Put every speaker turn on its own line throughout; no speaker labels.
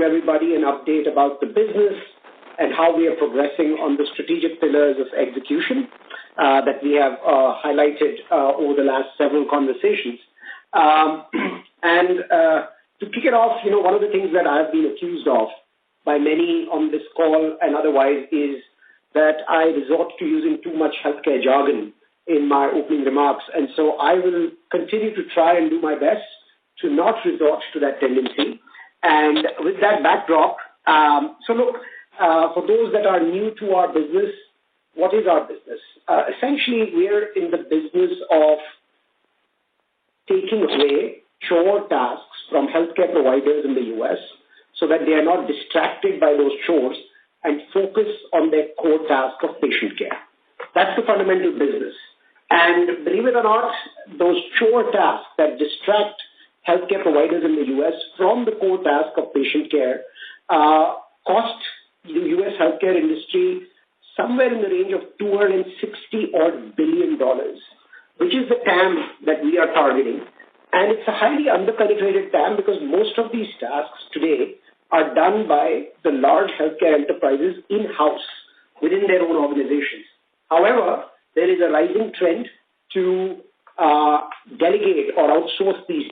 everybody an update about the business and how we are progressing on the strategic pillars of execution that we have highlighted over the last several conversations. To kick it off, one of the things that I've been accused of by many on this call and otherwise is that I resort to using too much healthcare jargon in my opening remarks. And so I will continue to try and do my best to not resort to that tendency. And with that backdrop, for those that are new to our business, what is our business? Essentially, we're in the business of taking away chore tasks from healthcare providers in the U.S. so that they are not distracted by those chores and focus on their core task of patient care. That's the fundamental business. And believe it or not, those chore tasks that distract healthcare providers in the U.S. from the core task of patient care cost the U.S. healthcare industry somewhere in the range of $260 billion, which is the TAM that we are targeting. And it's a highly underpenetrated TAM because most of these tasks today are done by the large healthcare enterprises in-house within their own organizations. However, there is a rising trend to delegate or outsource these.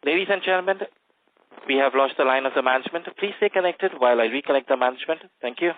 Ladies and gentlemen, we have lost the line of the management. Please stay connected while I reconnect the management. Thank you.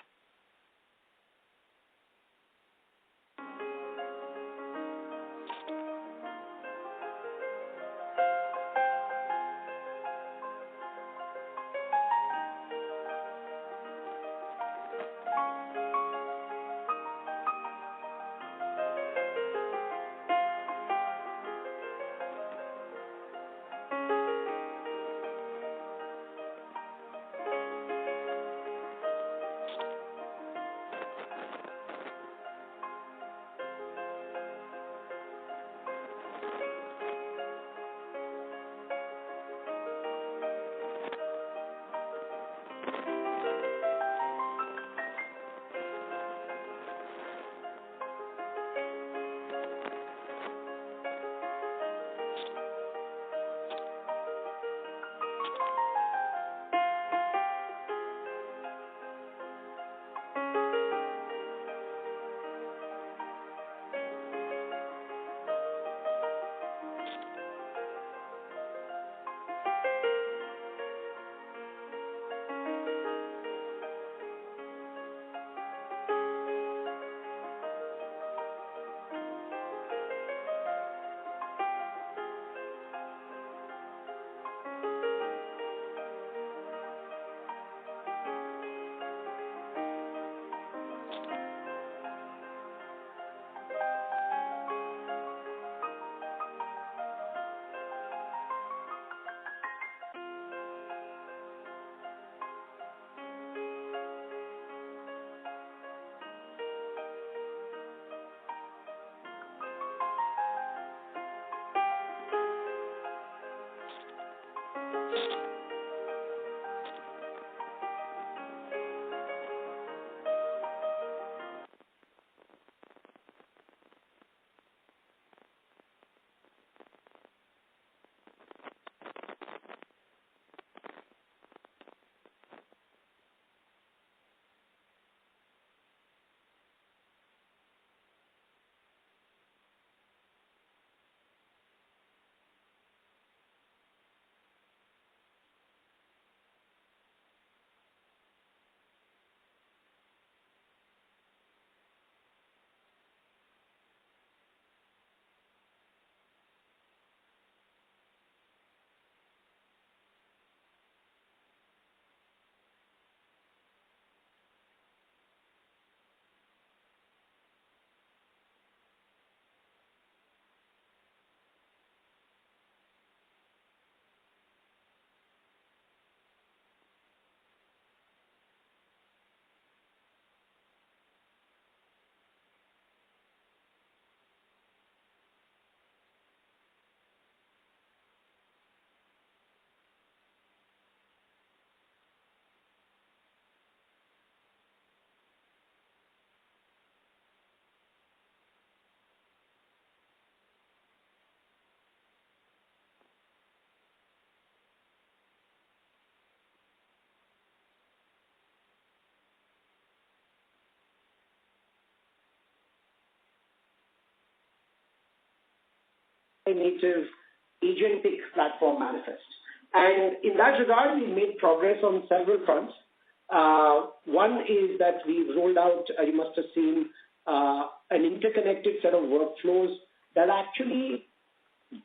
native agentic platform manifest. And in that regard, we've made progress on several fronts. One is that we've rolled out, you must have seen, an interconnected set of workflows that actually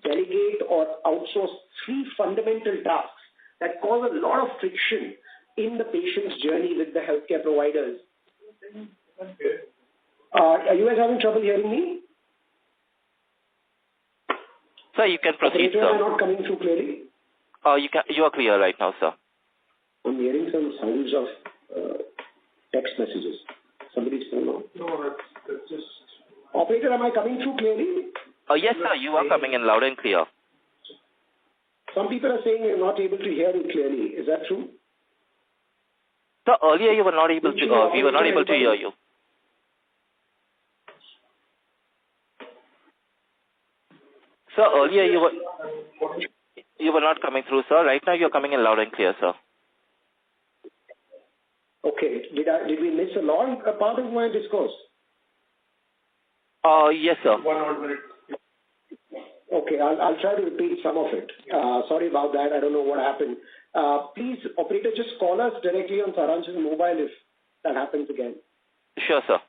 delegate or outsource three fundamental tasks that cause a lot of friction in the patient's journey with the healthcare providers. Are you guys having trouble hearing me?
Sir, you can proceed, sir.
Am I not coming through clearly?
You are clear right now, sir.
I'm hearing some sounds of text messages. Somebody's phone on. No, that's just... Operator, am I coming through clearly?
Yes, sir. You are coming in loud and clear.
Some people are saying you're not able to hear me clearly. Is that true?
Sir, earlier you were not able to. We were not able to hear you. Sir, earlier you were not coming through, sir. Right now you're coming in loud and clear, sir.
Okay. Did we miss a long part of my discourse?
Yes, sir.
1 minute. Okay, I'll try to repeat some of it. Sorry about that. I don't know what happened. Please, operator, just call us directly on Saransh's mobile if that happens again.
Sure, sir.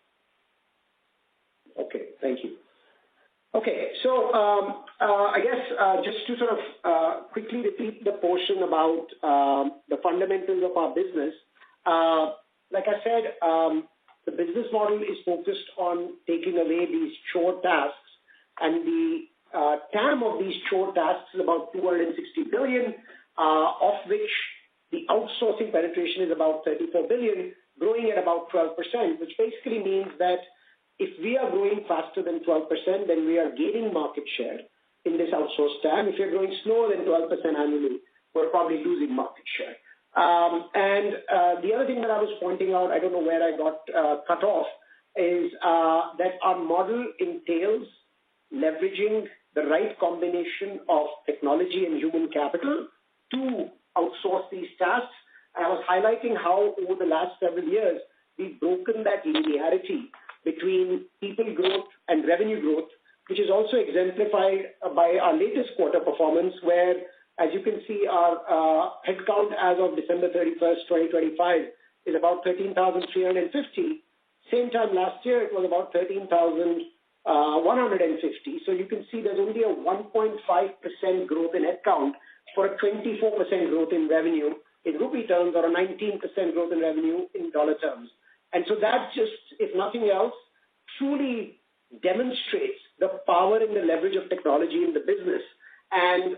Okay, thank you. Okay, so I guess just to sort of quickly repeat the portion about the fundamentals of our business. Like I said, the business model is focused on taking away these chore tasks, and the TAM of these chore tasks is about 260 billion, of which the outsourcing penetration is about 34 billion, growing at about 12%, which basically means that if we are growing faster than 12%, then we are gaining market share in this outsourced TAM. If you're growing slower than 12% annually, we're probably losing market share. And the other thing that I was pointing out, I don't know where I got cut off, is that our model entails leveraging the right combination of technology and human capital to outsource these tasks. And I was highlighting how over the last several years, we've broken that linearity between people growth and revenue growth, which is also exemplified by our latest quarter performance, where, as you can see, our headcount as of December 31st, 2025 is about 13,350. Same time last year, it was about 13,150. So you can see there's only a 1.5% growth in headcount for a 24% growth in revenue in rupee terms, or a 19% growth in revenue in dollar terms. And so that just, if nothing else, truly demonstrates the power and the leverage of technology in the business, and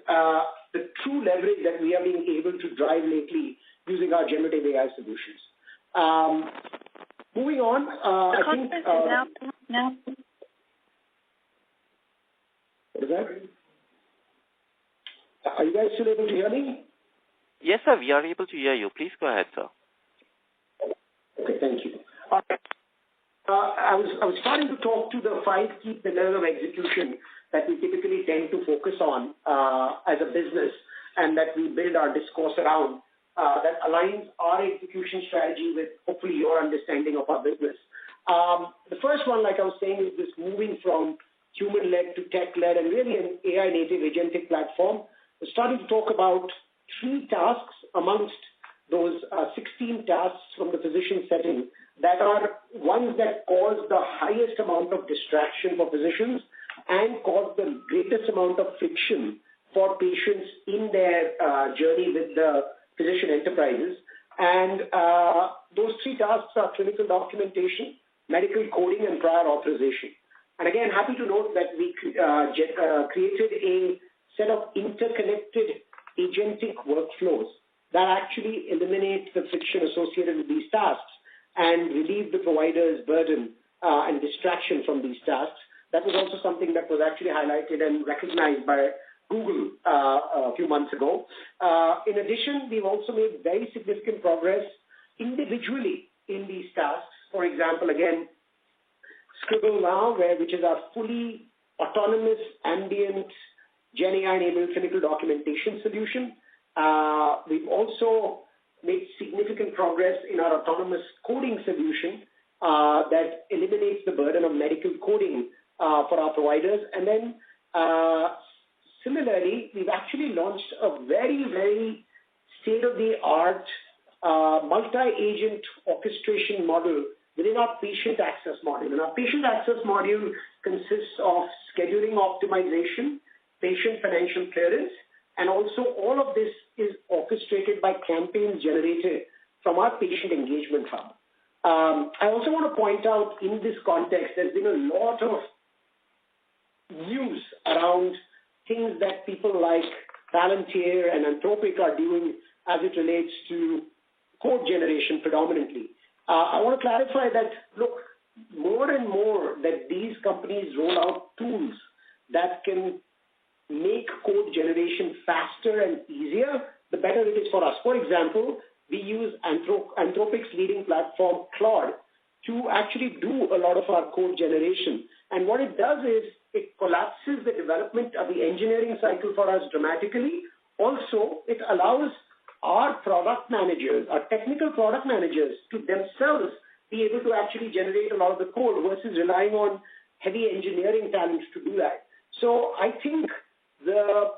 the true leverage that we are being able to drive lately using our generative AI solutions. Moving on, I think... now. What is that? Are you guys still able to hear me?
Yes, sir. We are able to hear you. Please go ahead, sir.
Okay, thank you. I was starting to talk to the 5 key pillars of execution that we typically tend to focus on as a business, and that we build our discourse around, that aligns our execution strategy with hopefully your understanding of our business. The first one, like I was saying, is this moving from human-led to tech-led and really an AI-native agentic platform. We're starting to talk about 3 tasks amongst those 16 tasks from the physician setting that are ones that cause the highest amount of distraction for physicians and cause the greatest amount of friction for patients in their journey with the physician enterprises. And those 3 tasks are clinical documentation, medical coding, and prior authorization. And again, happy to note that we created a set of interconnected agentic workflows that actually eliminate the friction associated with these tasks and relieve the provider's burden and distraction from these tasks. That was also something that was actually highlighted and recognized by Google a few months ago. In addition, we've also made very significant progress individually in these tasks. For example, again, Scribble Now, which is our fully autonomous, ambient, Gen AI-enabled clinical documentation solution. We've also made significant progress in our autonomous coding solution that eliminates the burden of medical coding for our providers. And then Similarly, we've actually launched a very, very state-of-the-art multi-agent orchestration model within our patient access module. And our patient access module consists of scheduling optimization, patient financial clearance, and also all of this is orchestrated by campaigns generated from our patient engagement hub. I also want to point out in this context, there's been a lot of news around things that people like Palantir and Anthropic are doing as it relates to code generation predominantly. I want to clarify that, look, more and more that these companies roll out tools that can make code generation faster and easier, the better it is for us. For example, we use Anthropic's leading platform, Claude, to actually do a lot of our code generation. And what it does is it collapses the development of the engineering cycle for us dramatically. Also, it allows our product managers, our technical product managers, to themselves be able to actually generate a lot of the code versus relying on heavy engineering talents to do that. So I think the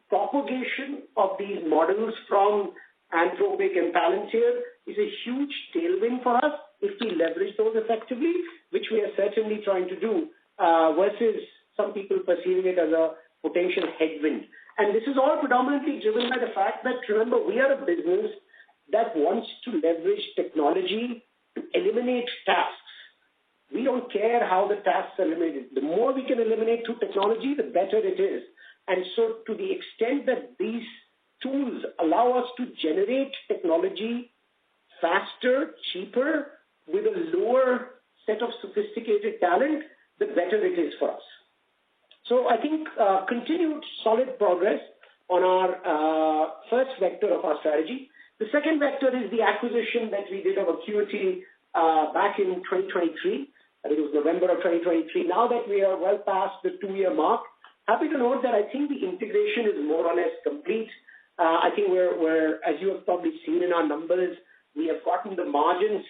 propagation of these models from Anthropic and Palantir is a huge tailwind for us if we leverage those effectively, which we are certainly trying to do, versus some people perceiving it as a potential headwind. And this is all predominantly driven by the fact that, remember, we are a business that wants to leverage technology to eliminate tasks. We don't care how the tasks are eliminated. The more we can eliminate through technology, the better it is. And so to the extent that these tools allow us to generate technology faster, cheaper, with a lower set of sophisticated talent, the better it is for us. So I think continued solid progress on our first vector of our strategy. The second vector is the acquisition that we did of Acuity back in 2023. I think it was November of 2023. Now that we are well past the 2-year mark, happy to note that I think the integration is more or less complete. I think we're, as you have probably seen in our numbers, we have gotten the margins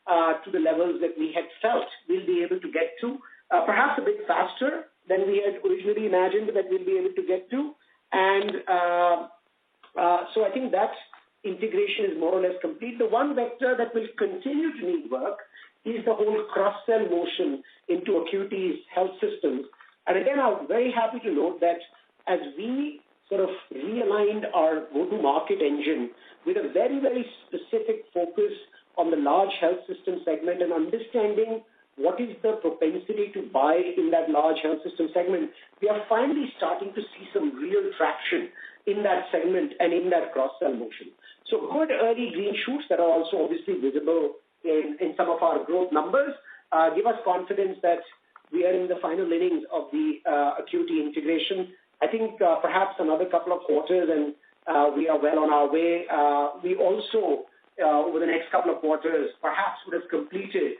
to the levels that we had felt we'll be able to get to, perhaps a bit faster than we had originally imagined that we'll be able to get to. And so I think that integration is more or less complete. The one vector that will continue to need work is the whole cross-sell motion into Acuity's health systems. And again, I'm very happy to note that as we sort of realigned our go-to-market engine with a very, very specific focus on the large health system segment and understanding what is the propensity to buy in that large health system segment, we are finally starting to see some real traction in that segment and in that cross-sell motion. So good early green shoots that are also obviously visible in some of our growth numbers give us confidence that we are in the final innings of the Acuity integration. I think perhaps another couple of quarters and we are well on our way. We also, over the next couple of quarters, perhaps would have completed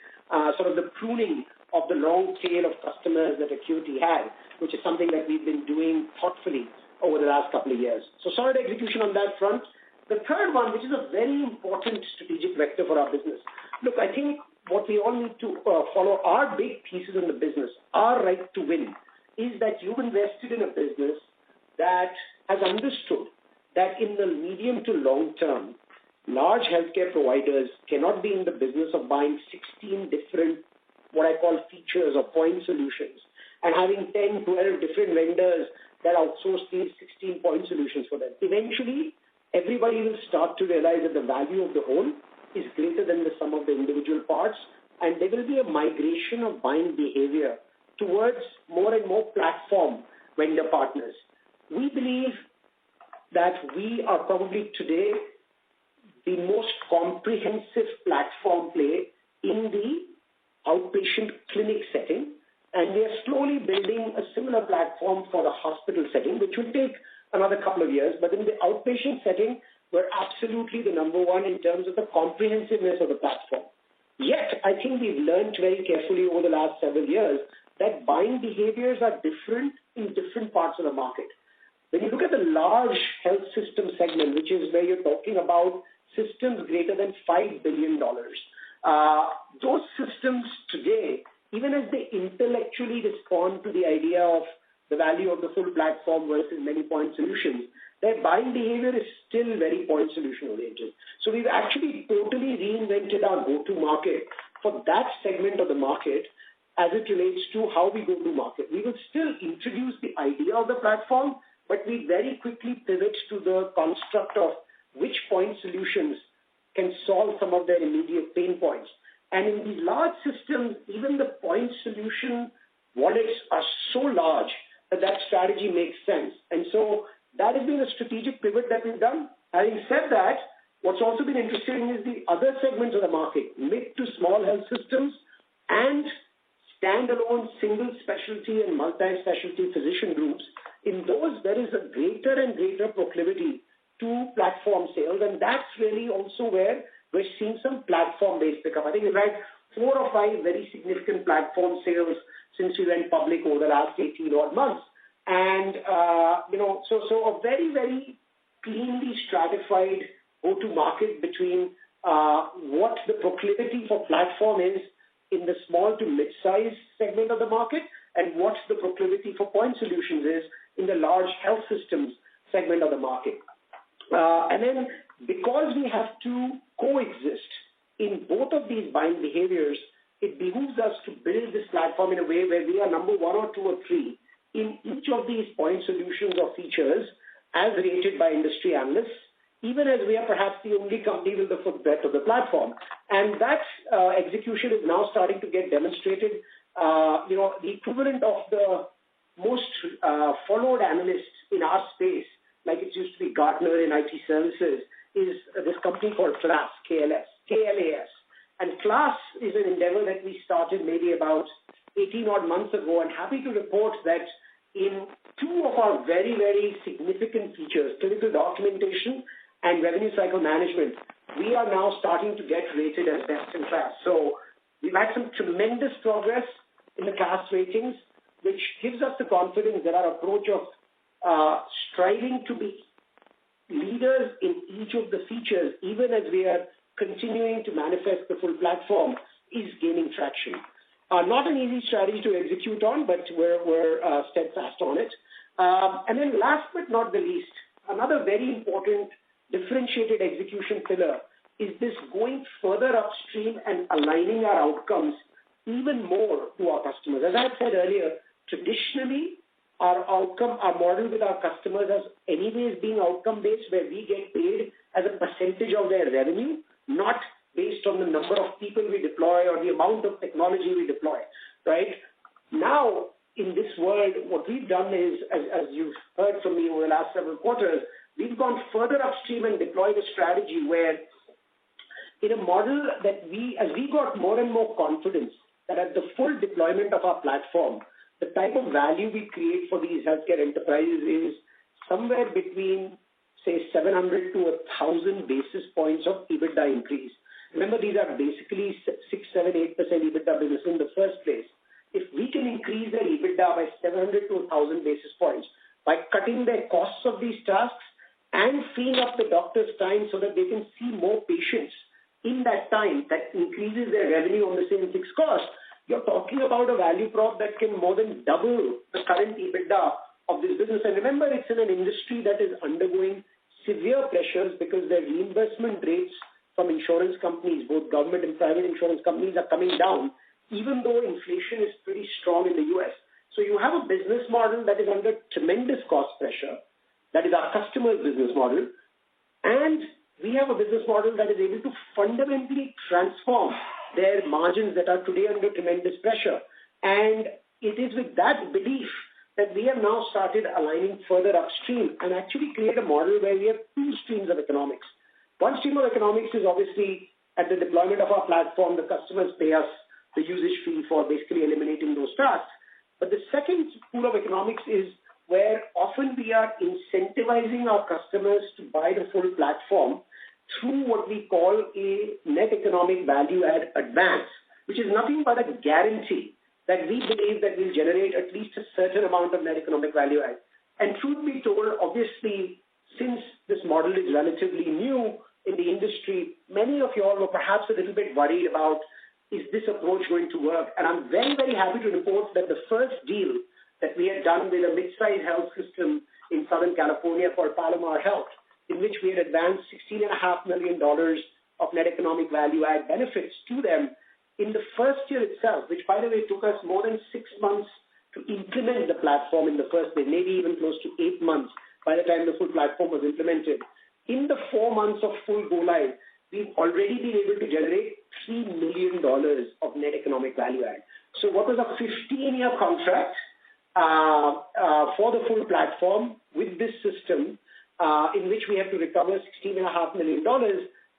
sort of the pruning of the long tail of customers that Acuity had, which is something that we've been doing thoughtfully over the last couple of years. So solid execution on that front. The third one, which is a very important strategic vector for our business. Look, I think what we all need to follow are big pieces in the business. Our right to win is that you've invested in a business that has understood that in the medium to long term, large healthcare providers cannot be in the business of buying 16 different, what I call features or point solutions, and having 10, 12 different vendors that outsource these 16 point solutions for them. Eventually, everybody will start to realize that the value of the whole is greater than the sum of the individual parts, and there will be a migration of buying behavior towards more and more platform vendor partners. We believe that we are probably today the most comprehensive platform play in the outpatient clinic setting, and we are slowly building a similar platform for the hospital setting, which will take another couple of years. But in the outpatient setting, we're absolutely the number one in terms of the comprehensiveness of the platform. Yet, I think we've learned very carefully over the last several years that buying behaviors are different in different parts of the market. When you look at the large health system segment, which is where you're talking about systems greater than $5 billion, those systems today, even as they intellectually respond to the idea of the value of the full platform versus many point solutions, their buying behavior is still very point solution oriented. So we've actually totally reinvented our go-to-market for that segment of the market as it relates to how we go to market. We will still introduce the idea of the platform, but we very quickly pivot to the construct of which point solutions can solve some of their immediate pain points. And in these large systems, even the point solution wallets are so large that that strategy makes sense. And so that has been a strategic pivot that we've done. Having said that, what's also been interesting is the other segments of the market, mid to small health systems and standalone single specialty and multi-specialty physician groups. In those, there is a greater and greater proclivity to platform sales, and that's really also where we're seeing some platform-based pickup. I think we've had 4 or 5 very significant platform sales since we went public over the last 18 odd months. And, so a very, very cleanly stratified go-to-market between what the proclivity for platform is in the small to mid-size segment of the market and what the proclivity for point solutions is in the large health systems segment of the market. And then because we have to coexist in both of these buying behaviors, it behooves us to build this platform in a way where we are number 1 or 2 or 3 in each of these point solutions or features as rated by industry analysts, even as we are perhaps the only company with the footprint of the platform. And that execution is now starting to get demonstrated. The equivalent of the most followed analysts in our space, like it used to be Gartner in IT services, is this company called KLAS, K-L-A-S. And KLAS is an endeavor that we started maybe about 18 odd months ago, and happy to report that in 2 of our very, very significant features, clinical documentation and revenue cycle management, we are now starting to get rated as best in class. So we've had some tremendous progress in the KLAS ratings, which gives us the confidence that our approach of striving to be leaders in each of the features, even as we are continuing to manifest the full platform, is gaining traction. Not an easy strategy to execute on, but we're steadfast on it. And then last but not the least, another very important differentiated execution pillar is this going further upstream and aligning our outcomes even more to our customers. As I said earlier, traditionally, our model with our customers has anyways been outcome-based, where we get paid as a percentage of their revenue, not based on the number of people we deploy or the amount of technology we deploy, right? Now, in this world, what we've done is, as you've heard from me over the last several quarters, we've gone further upstream and deployed a strategy where in a model that as we got more and more confidence that at the full deployment of our platform, the type of value we create for these healthcare enterprises is somewhere between, say, 700 to 1,000 basis points of EBITDA increase. Remember, these are basically 6, 7, 8% EBITDA business in the first place. If we can increase their EBITDA by 700 to 1,000 basis points by cutting their costs of these tasks and freeing up the doctor's time so that they can see more patients in that time, that increases their revenue on the same fixed cost, you're talking about a value prop that can more than double the current EBITDA of this business. And remember, it's in an industry that is undergoing severe pressures because their reimbursement rates from insurance companies, both government and private insurance companies, are coming down, even though inflation is pretty strong in the US. So you have a business model that is under tremendous cost pressure. That is our customer's business model. And we have a business model that is able to fundamentally transform their margins that are today under tremendous pressure. And it is with that belief that we have now started aligning further upstream and actually create a model where we have 2 streams of economics. One stream of economics is obviously at the deployment of our platform, the customers pay us the usage fee for basically eliminating those tasks. But the second pool of economics is where often we are incentivizing our customers to buy the full platform through what we call a net economic value add advance, which is nothing but a guarantee that we believe that will generate at least a certain amount of net economic value add. And truth be told, obviously, since this model is relatively new in the industry, many of you all were perhaps a little bit worried about, is this approach going to work? And I'm very, very happy to report that the first deal that we had done with a mid-sized health system in Southern California called Palomar Health, in which we had advanced $16.5 million of net economic value add benefits to them in the first year itself, which, by the way, took us more than 6 months to implement the platform in the first place, maybe even close to 8 months by the time the full platform was implemented. In the 4 months of full go live, we've already been able to generate $3 million of net economic value add. So what was a 15-year contract for the full platform with this system, in which we have to recover $16.5 million,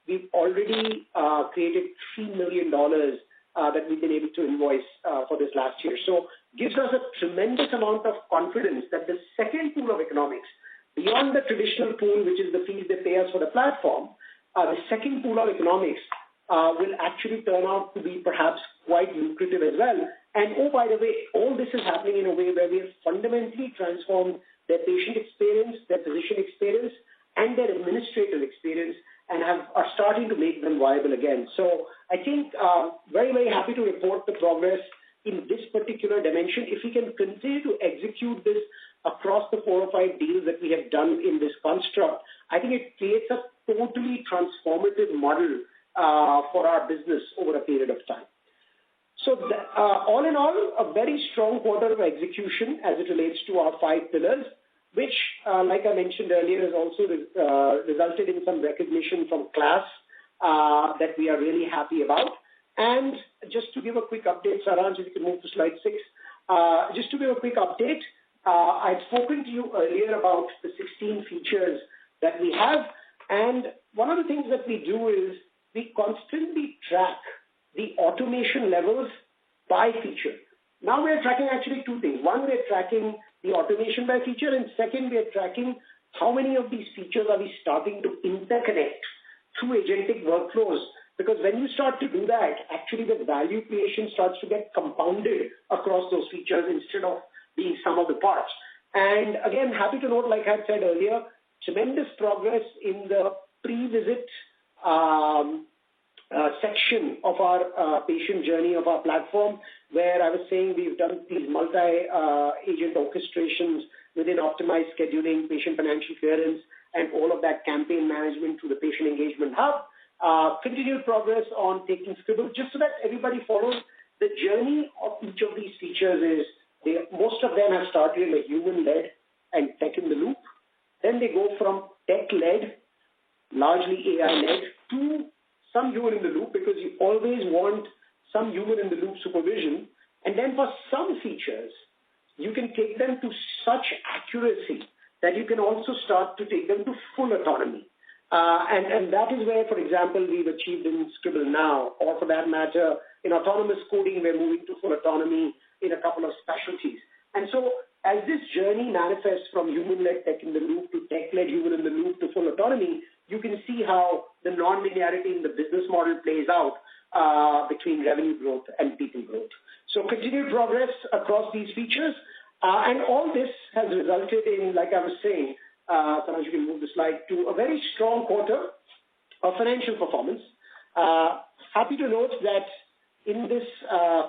we've already created $3 million that we've been able to invoice for this last year. So gives us a tremendous amount of confidence that the second pool of economics, beyond the traditional pool, which is the fees they pay us for the platform, the second pool of economics will actually turn out to be perhaps quite lucrative as well. And oh, by the way, all this is happening in a way where we have fundamentally transformed their patient experience, their physician experience, and their administrative experience, and are starting to make them viable again. So I think very, very happy to report the progress in this particular dimension. If we can continue to execute this across the 4 or 5 deals that we have done in this construct, I think it creates a totally transformative model for our business over a period of time. So all in all, a very strong quarter of execution as it relates to our 5 pillars, which, like I mentioned earlier, has also resulted in some recognition from class that we are really happy about. And just to give a quick update, Saransh, if you can move to slide 6. Just to give a quick update, I'd spoken to you earlier about the 16 features that we have. And one of the things that we do is we constantly track the automation levels by feature. Now we're tracking actually 2 things. One, we're tracking the automation by feature, and second, we're tracking how many of these features are we starting to interconnect through agentic workflows. Because when you start to do that, actually the value creation starts to get compounded across those features instead of being sum of the parts. And again, happy to note, like I said earlier, tremendous progress in the pre-visit section of our patient journey of our platform, where I was saying we've done these multi-agent orchestrations within optimized scheduling, patient financial clearance, and all of that campaign management through the patient engagement hub. Continued progress on taking Scribble, just so that everybody follows the journey of each of these features is most of them have started in a human-led and tech-in-the-loop. Then they go from tech-led, largely AI-led, to some human-in-the-loop, because you always want some human-in-the-loop supervision. And then for some features, you can take them to such accuracy that you can also start to take them to full autonomy. And that is where, for example, we've achieved in Scribble now, or for that matter, in autonomous coding, we're moving to full autonomy in a couple of specialties. And so as this journey manifests from human-led tech-in-the-loop to tech-led human-in-the-loop to full autonomy, you can see how the non-linearity in the business model plays out between revenue growth and people growth. So continued progress across these features. And all this has resulted in, like I was saying, Saransh, you can move the slide, to a very strong quarter of financial performance. Happy to note that in this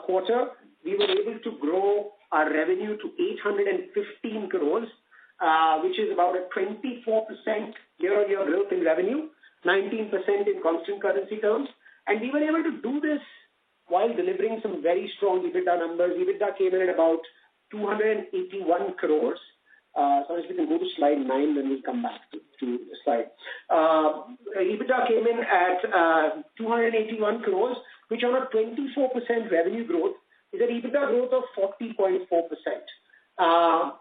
quarter, we were able to grow our revenue to 815 crores, which is about a 24% year-on-year growth in revenue, 19% in constant currency terms. And we were able to do this while delivering some very strong EBITDA numbers. EBITDA came in at about 281 crores. So if we can go to slide 9, then we'll come back to the slide. EBITDA came in at 281 crores, which on a 24% revenue growth is an EBITDA growth of 40.4%.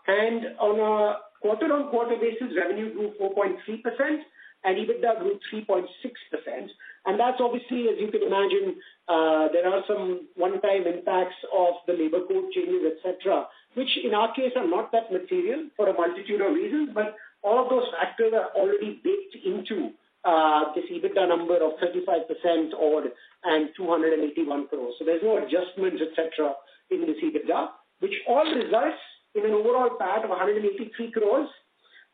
And on a quarter-on-quarter basis, revenue grew 4.3%, and EBITDA grew 3.6%. And that's obviously, as you can imagine, there are some one-time impacts of the labor code changes, etc., which in our case are not that material for a multitude of reasons, but all of those factors are already baked into this EBITDA number of 35% odd and 281 crores. So there's no adjustments, etc., in this EBITDA, which all results in an overall PAT of 183 crores,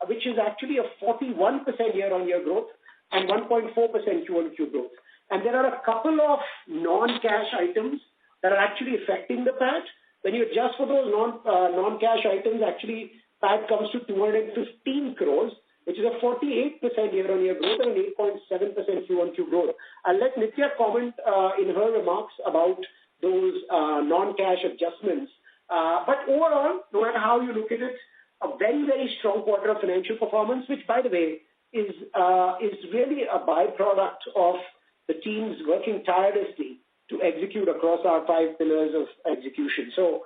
which is actually a 41% year-on-year growth and 1.4% Q-on-Q growth. And there are a couple of non-cash items that are actually affecting the PAT, When you adjust for those non-cash items, actually PAT comes to 215 crores, which is a 48% year-on-year growth and an 8.7% Q-on-Q growth. I'll let Nithya comment in her remarks about those non-cash adjustments. But overall, no matter how you look at it, a very, very strong quarter of financial performance, which, by the way, is really a byproduct of the teams working tirelessly to execute across our 5 pillars of execution. So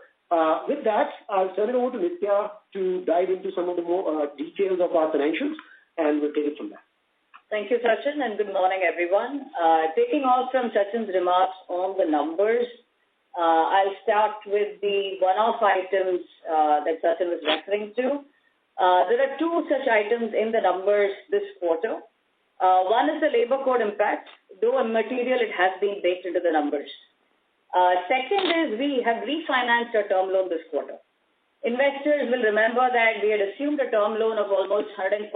with that, I'll turn it over to Nithya to dive into some of the more details of our financials, and we'll take it from there.
Thank you, Sachin, and good morning, everyone. Taking off from Sachin's remarks on the numbers, I'll start with the one-off items that Sachin was referring to. There are 2 such items in the numbers this quarter. One is the labor code impact. Though immaterial, it has been baked into the numbers. Second is we have refinanced our term loan this quarter. Investors will remember that we had assumed a term loan of almost $146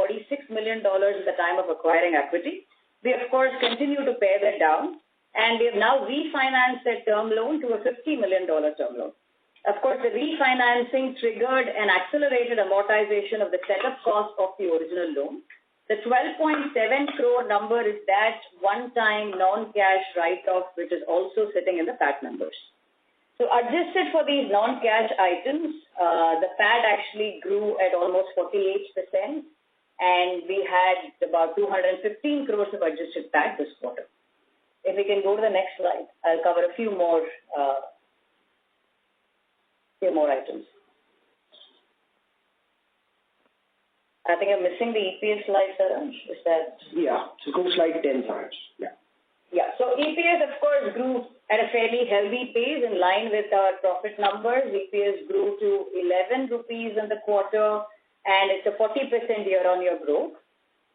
million at the time of acquiring equity. We, of course, continue to pay that down, and we have now refinanced that term loan to a $50 million term loan. Of course, the refinancing triggered an accelerated amortization of the setup cost of the original loan. The 12.7 crore number is that one-time non-cash write-off, which is also sitting in the PAT numbers. So adjusted for these non-cash items, the PAT actually grew at almost 48%, and we had about 215 crores of adjusted PAT this quarter. If we can go to the next slide, I'll cover a few more items. I think I'm missing the EPS slide, Saransh. Is that?
Yeah, so go slide 10, Saransh.
Yeah, so EPS, of course, grew at a fairly healthy pace in line with our profit numbers. EPS grew to 11 rupees in the quarter, and it's a 40% year-on-year growth.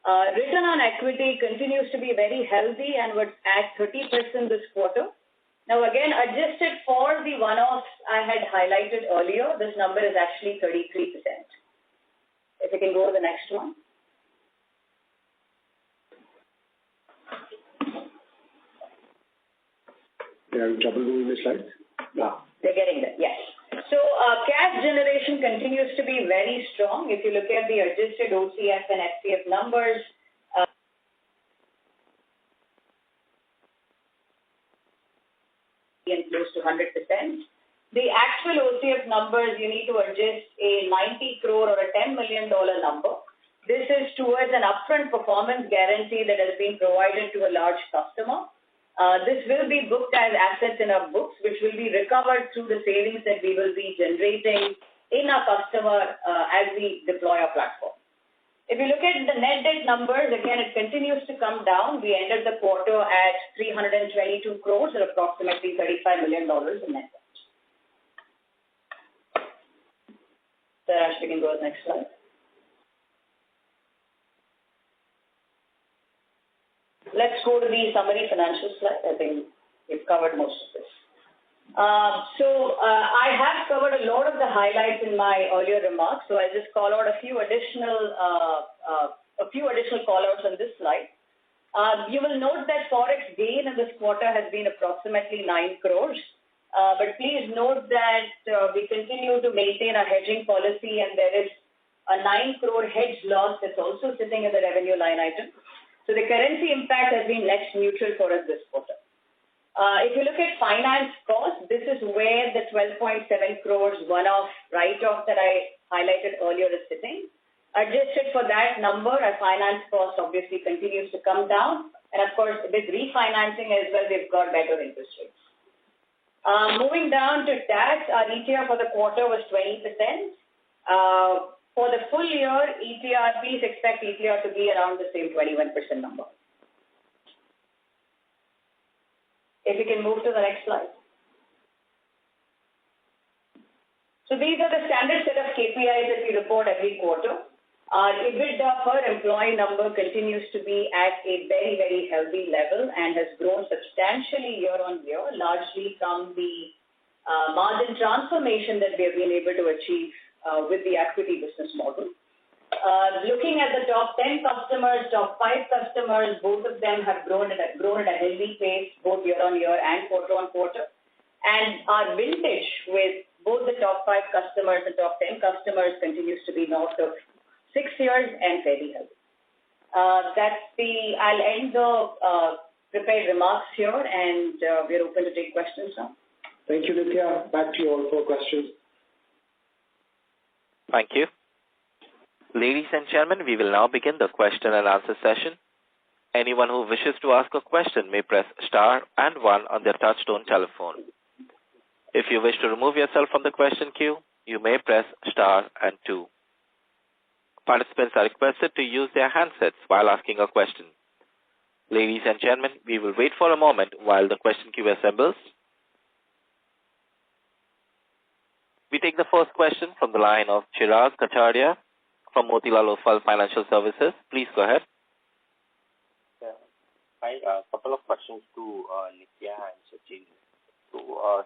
Return on equity continues to be very healthy and was at 30% this quarter. Now, again, adjusted for the one-offs I had highlighted earlier, this number is actually 33%. If we can go to the next one.
They are in trouble moving the slides?
Yeah, they're getting there, yes. So cash generation continues to be very strong. If you look at the adjusted OCF and FCF numbers, and close to 100%. The actual OCF numbers, you need to adjust a 90 crore or a $10 million number. This is towards an upfront performance guarantee that has been provided to a large customer. This will be booked as assets in our books, which will be recovered through the savings that we will be generating in our customer as we deploy our platform. If you look at the net debt numbers, again, it continues to come down. We ended the quarter at 322 crores, or approximately $35 million in net debt. So, Ash, we can go to the next slide. Let's go to the summary financial slide. I think we've covered most of this. I have covered a lot of the highlights in my earlier remarks, so I'll just call out a few additional call-outs on this slide. You will note that forex gain in this quarter has been approximately 9 crores. But please note that we continue to maintain a hedging policy, and there is a 9 crore hedge loss that's also sitting in the revenue line item. So the currency impact has been net neutral for us this quarter. If you look at finance costs, this is where the 12.7 crores one-off write-off that I highlighted earlier is sitting. Adjusted for that number, our finance cost obviously continues to come down. And of course, with refinancing as well, we've got better interest rates. Moving down to tax, our ETR for the quarter was 20%. For the full year, ETR, please expect ETR to be around the same 21% number. If we can move to the next slide. So these are the standard set of KPIs that we report every quarter. Our EBITDA per employee number continues to be at a very, very healthy level and has grown substantially year on year, largely from the margin transformation that we have been able to achieve with the equity business model. Looking at the top 10 customers, top 5 customers, both of them have grown at a healthy pace, both year on year and quarter on quarter. And our vintage with both the top 5 customers and top 10 customers continues to be north of 6 years and fairly healthy. I'll end the prepared remarks here, and we're open to take questions now.
Thank you, Nithya. Back to you all for questions.
Thank you. Ladies and gentlemen, we will now begin the question and answer session. Anyone who wishes to ask a question may press star and 1 on their touchtone telephone. If you wish to remove yourself from the question queue, you may press star and 2. Participants are requested to use their handsets while asking a question. Ladies and gentlemen, we will wait for a moment while the question queue assembles. We take the first question from the line of Chirag Kachhadiya from Motilal Oswal Financial Services. Please go ahead.
Hi, a couple of questions to Nithya and Sachin. So,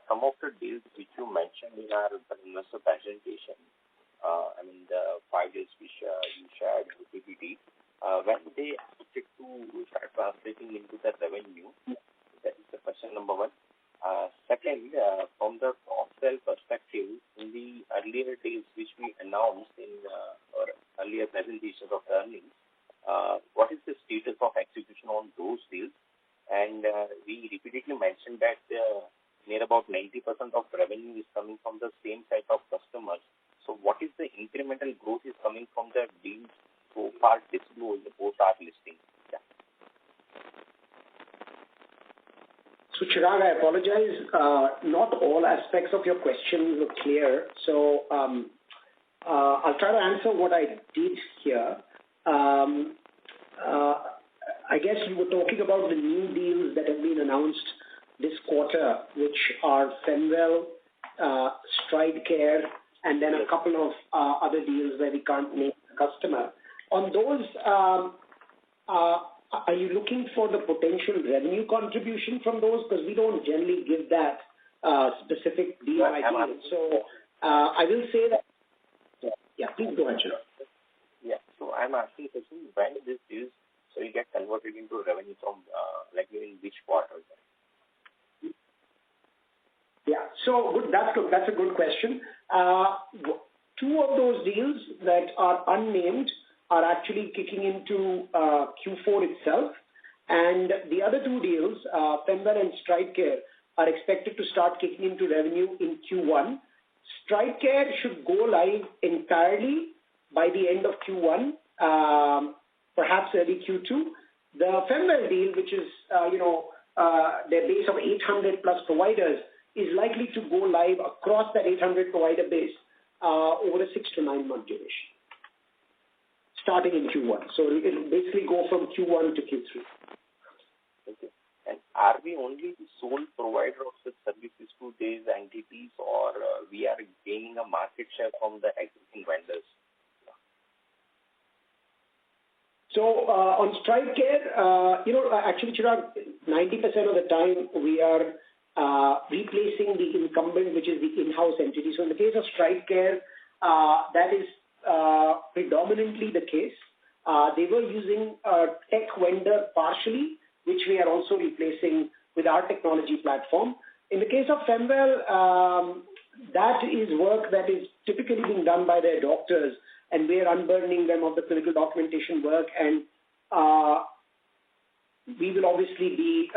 some of the deals which you mentioned in our investor presentation, the 5 deals which you shared with PPT, when they expect to start translating into the revenue? That is the question number 1. Second, from the cross-sell perspective, in the earlier deals which we announced in our earlier presentations of the earnings, what is the status of execution on those deals? And we repeatedly mentioned that near about 90% of revenue is coming from the same type of customers. So what is the incremental growth is coming from the deals so far disclosed post our listing? Yeah.
So Chirag, I apologize. Not all aspects of your question were clear. So I'll try to answer what I did here. I guess you were talking about the new deals that have been announced this quarter, which are Femwell, StrideCare, and then a couple of other deals where we can't name the customer. On those, are you looking for the potential revenue contribution from those? Because we don't generally give that specific deal by deal. So I will say that. Yeah, please go ahead, Chirag.
Yeah, so I'm asking Sachin, when this deals so you get converted into revenue from in which quarter?
Yeah, so good. That's a good question. 2 of those deals that are unnamed are actually kicking into Q4 itself, and the other 2 deals, Femwell and StrideCare, are expected to start kicking into revenue in Q1. StrideCare should go live entirely by the end of Q1, perhaps early Q2. The Femwell deal, which is their base of 800 plus providers, is likely to go live across that 800 provider base over a 6 to 9 month duration, starting in Q1. So it will basically go from Q1 to Q3.
Okay. And are we only the sole provider of such services to these entities, or we are gaining a market share from the existing vendors?
So on StrideCare, actually, Chirag, 90% of the time we are replacing the incumbent, which is the in-house entity. So in the case of StrideCare, that is predominantly the case. They were using a tech vendor partially, which we are also replacing with our technology platform. In the case of Femwell, that is work that is typically being done by their doctors, and we are unburdening them of the clinical documentation work, and we will obviously be,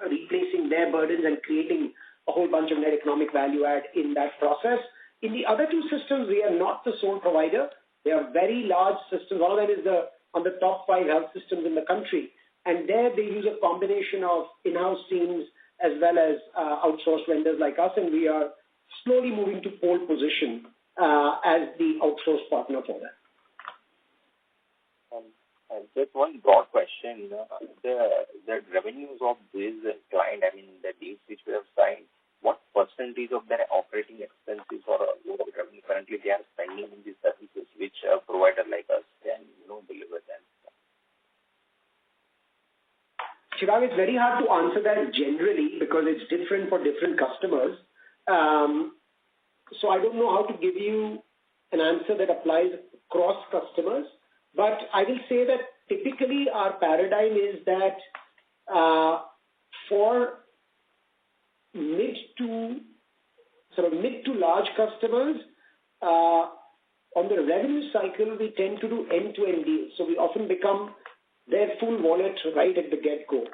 replacing their burdens and creating a whole bunch of net economic value add in that process. In the other 2 systems, we are not the sole provider. They are very large systems. One of them is on the top 5 health systems in the country, and there they use a combination of in-house teams as well as outsourced vendors like us, and we are slowly moving to pole position as the outsourced partner for that.
Just one broad question. The revenues of this client, the deals which we have signed, what percentage of their operating expenses or overall revenue currently they are spending in these services which a provider like us can deliver them?
Chirag, it's very hard to answer that generally because it's different for different customers. So I don't know how to give you an answer that applies across customers, but I will say that typically our paradigm is that for mid to sort of mid to large customers, on the revenue cycle, we tend to do end-to-end deals. So we often become their full wallet right at the get-go.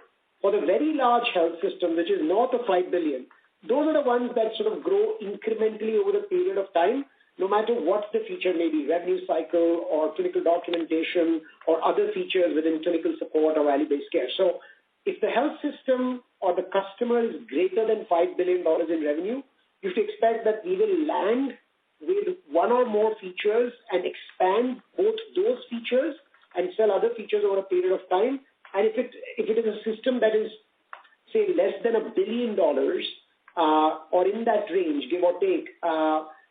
For the very large health system, which is north of 5 billion, those are the ones that sort of grow incrementally over a period of time, no matter what the feature may be, revenue cycle or clinical documentation or other features within clinical support or value-based care. So if the health system or the customer is greater than $5 billion in revenue, you should expect that we will land with one or more features and expand both those features and sell other features over a period of time. And if it is a system that is, say, less than $1 billion or in that range, give or take,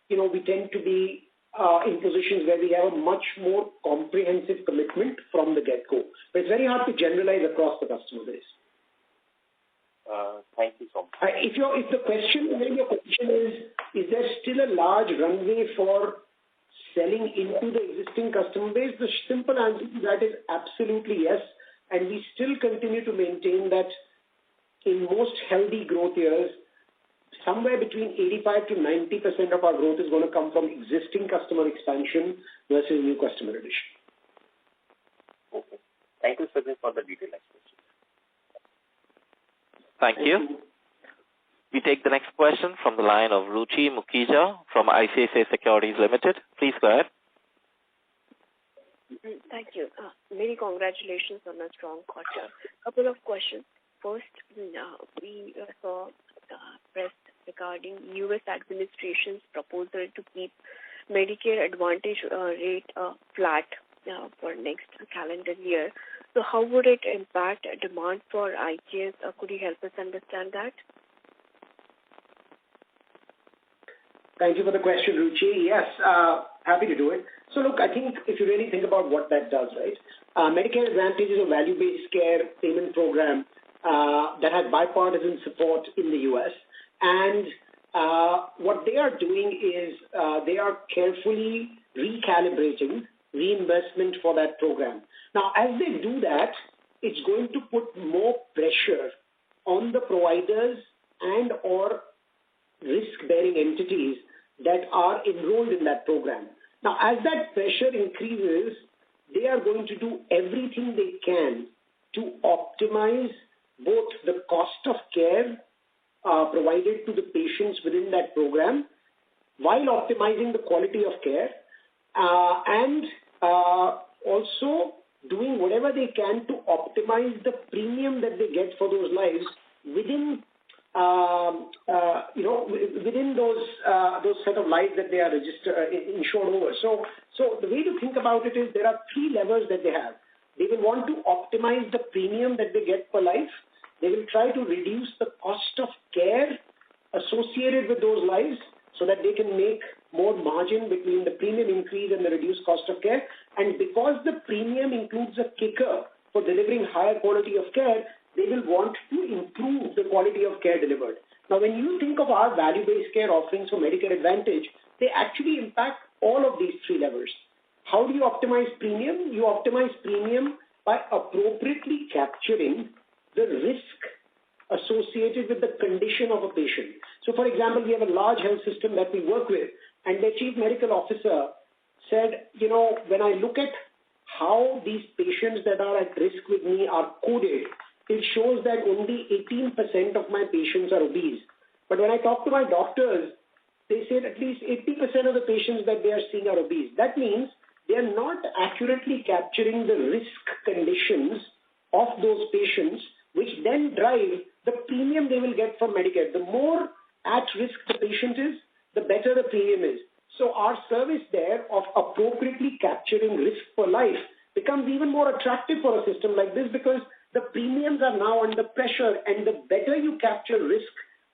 we tend to be in positions where we have a much more comprehensive commitment from the get-go. But it's very hard to generalize across the customer base.
Thank you so much.
If your question is there still a large runway for selling into the existing customer base? The simple answer to that is absolutely yes. And we still continue to maintain that in most healthy growth years, somewhere between 85 to 90% of our growth is going to come from existing customer expansion versus new customer addition.
Okay. Thank you, Siegel, for the detailed explanation.
Thank you. We take the next question from the line of Ruchi Mukhija from ICICI Securities Limited. Please go ahead.
Thank you. Many congratulations on a strong quarter. Couple of questions. First, we saw press regarding U.S. administration's proposal to keep Medicare Advantage rate flat for next calendar year. So how would it impact demand for IKS? Could you help us understand that?
Thank you for the question, Ruchi. Yes, happy to do it. So look, I think if you really think about what that does, right? Medicare Advantage is a value-based care payment program that has bipartisan support in the U.S. And what they are doing is they are carefully recalibrating reimbursement for that program. Now, as they do that, it's going to put more pressure on the providers and or risk-bearing entities that are enrolled in that program. Now, as that pressure increases, they are going to do everything they can to optimize both the cost of care provided to the patients within that program while optimizing the quality of care and also doing whatever they can to optimize the premium that they get for those lives within within those set of lives that they are insured over. So the way to think about it is there are three levers that they have. They will want to optimize the premium that they get per life. They will try to reduce the cost of care associated with those lives so that they can make more margin between the premium increase and the reduced cost of care. And because the premium includes a kicker for delivering higher quality of care, they will want to improve the quality of care delivered. Now, when you think of our value-based care offerings for Medicare Advantage, they actually impact all of these three levers. How do you optimize premium? You optimize premium by appropriately capturing the risk associated with the condition of a patient. So, for example, we have a large health system that we work with, and their chief medical officer said, when I look at how these patients that are at risk with me are coded, it shows that only 18% of my patients are obese. But when I talk to my doctors, they said at least 80% of the patients that they are seeing are obese. That means they are not accurately capturing the risk conditions of those patients, which then drive the premium they will get from Medicare. The more at risk the patient is, the better the premium is. So our service there of appropriately capturing risk for life becomes even more attractive for a system like this because the premiums are now under pressure, and the better you capture risk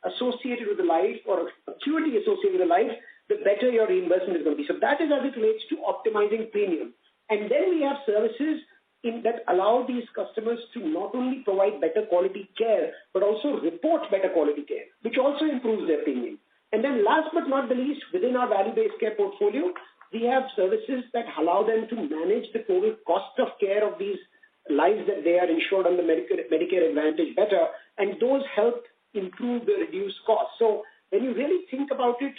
associated with the life or acuity associated with the life, the better your reimbursement is going to be. So that is as it relates to optimizing premium. And then we have services that allow these customers to not only provide better quality care, but also report better quality care, which also improves their premium. And then last but not the least, within our value-based care portfolio, we have services that allow them to manage the total cost of care of these lives that they are insured on the Medicare Advantage better, and those help improve the reduced cost. So when you really think about it,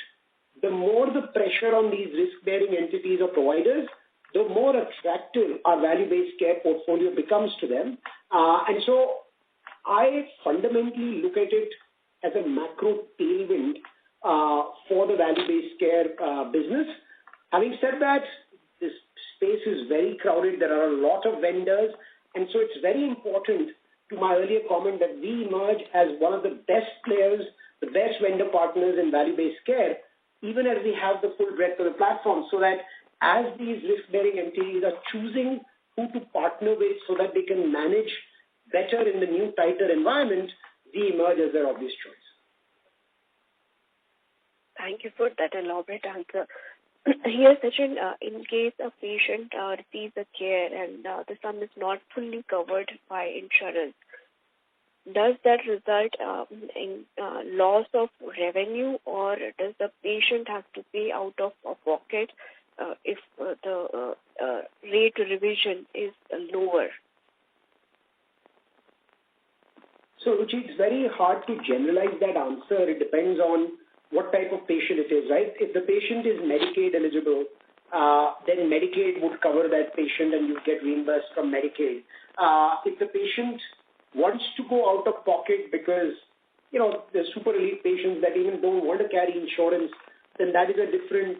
the more the pressure on these risk-bearing entities or providers, the more attractive our value-based care portfolio becomes to them. And so I fundamentally look at it as a macro tailwind for the value-based care business. Having said that, this space is very crowded. There are a lot of vendors. And so it's very important to my earlier comment that we emerge as one of the best players, the best vendor partners in value-based care, even as we have the full breadth of the platform, so that as these risk-bearing entities are choosing who to partner with so that they can manage better in the new tighter environment, we emerge as their obvious choice.
Thank you for that elaborate answer. Here, Sachin, in case a patient receives a care and the sum is not fully covered by insurance, does that result in loss of revenue, or does the patient have to pay out of pocket if the rate revision is lower?
So, Ruchi, it's very hard to generalize that answer. It depends on what type of patient it is, right? If the patient is Medicaid eligible, then Medicaid would cover that patient and you get reimbursed from Medicaid. If the patient wants to go out of pocket because, there's super elite patients that even don't want to carry insurance, then that is a different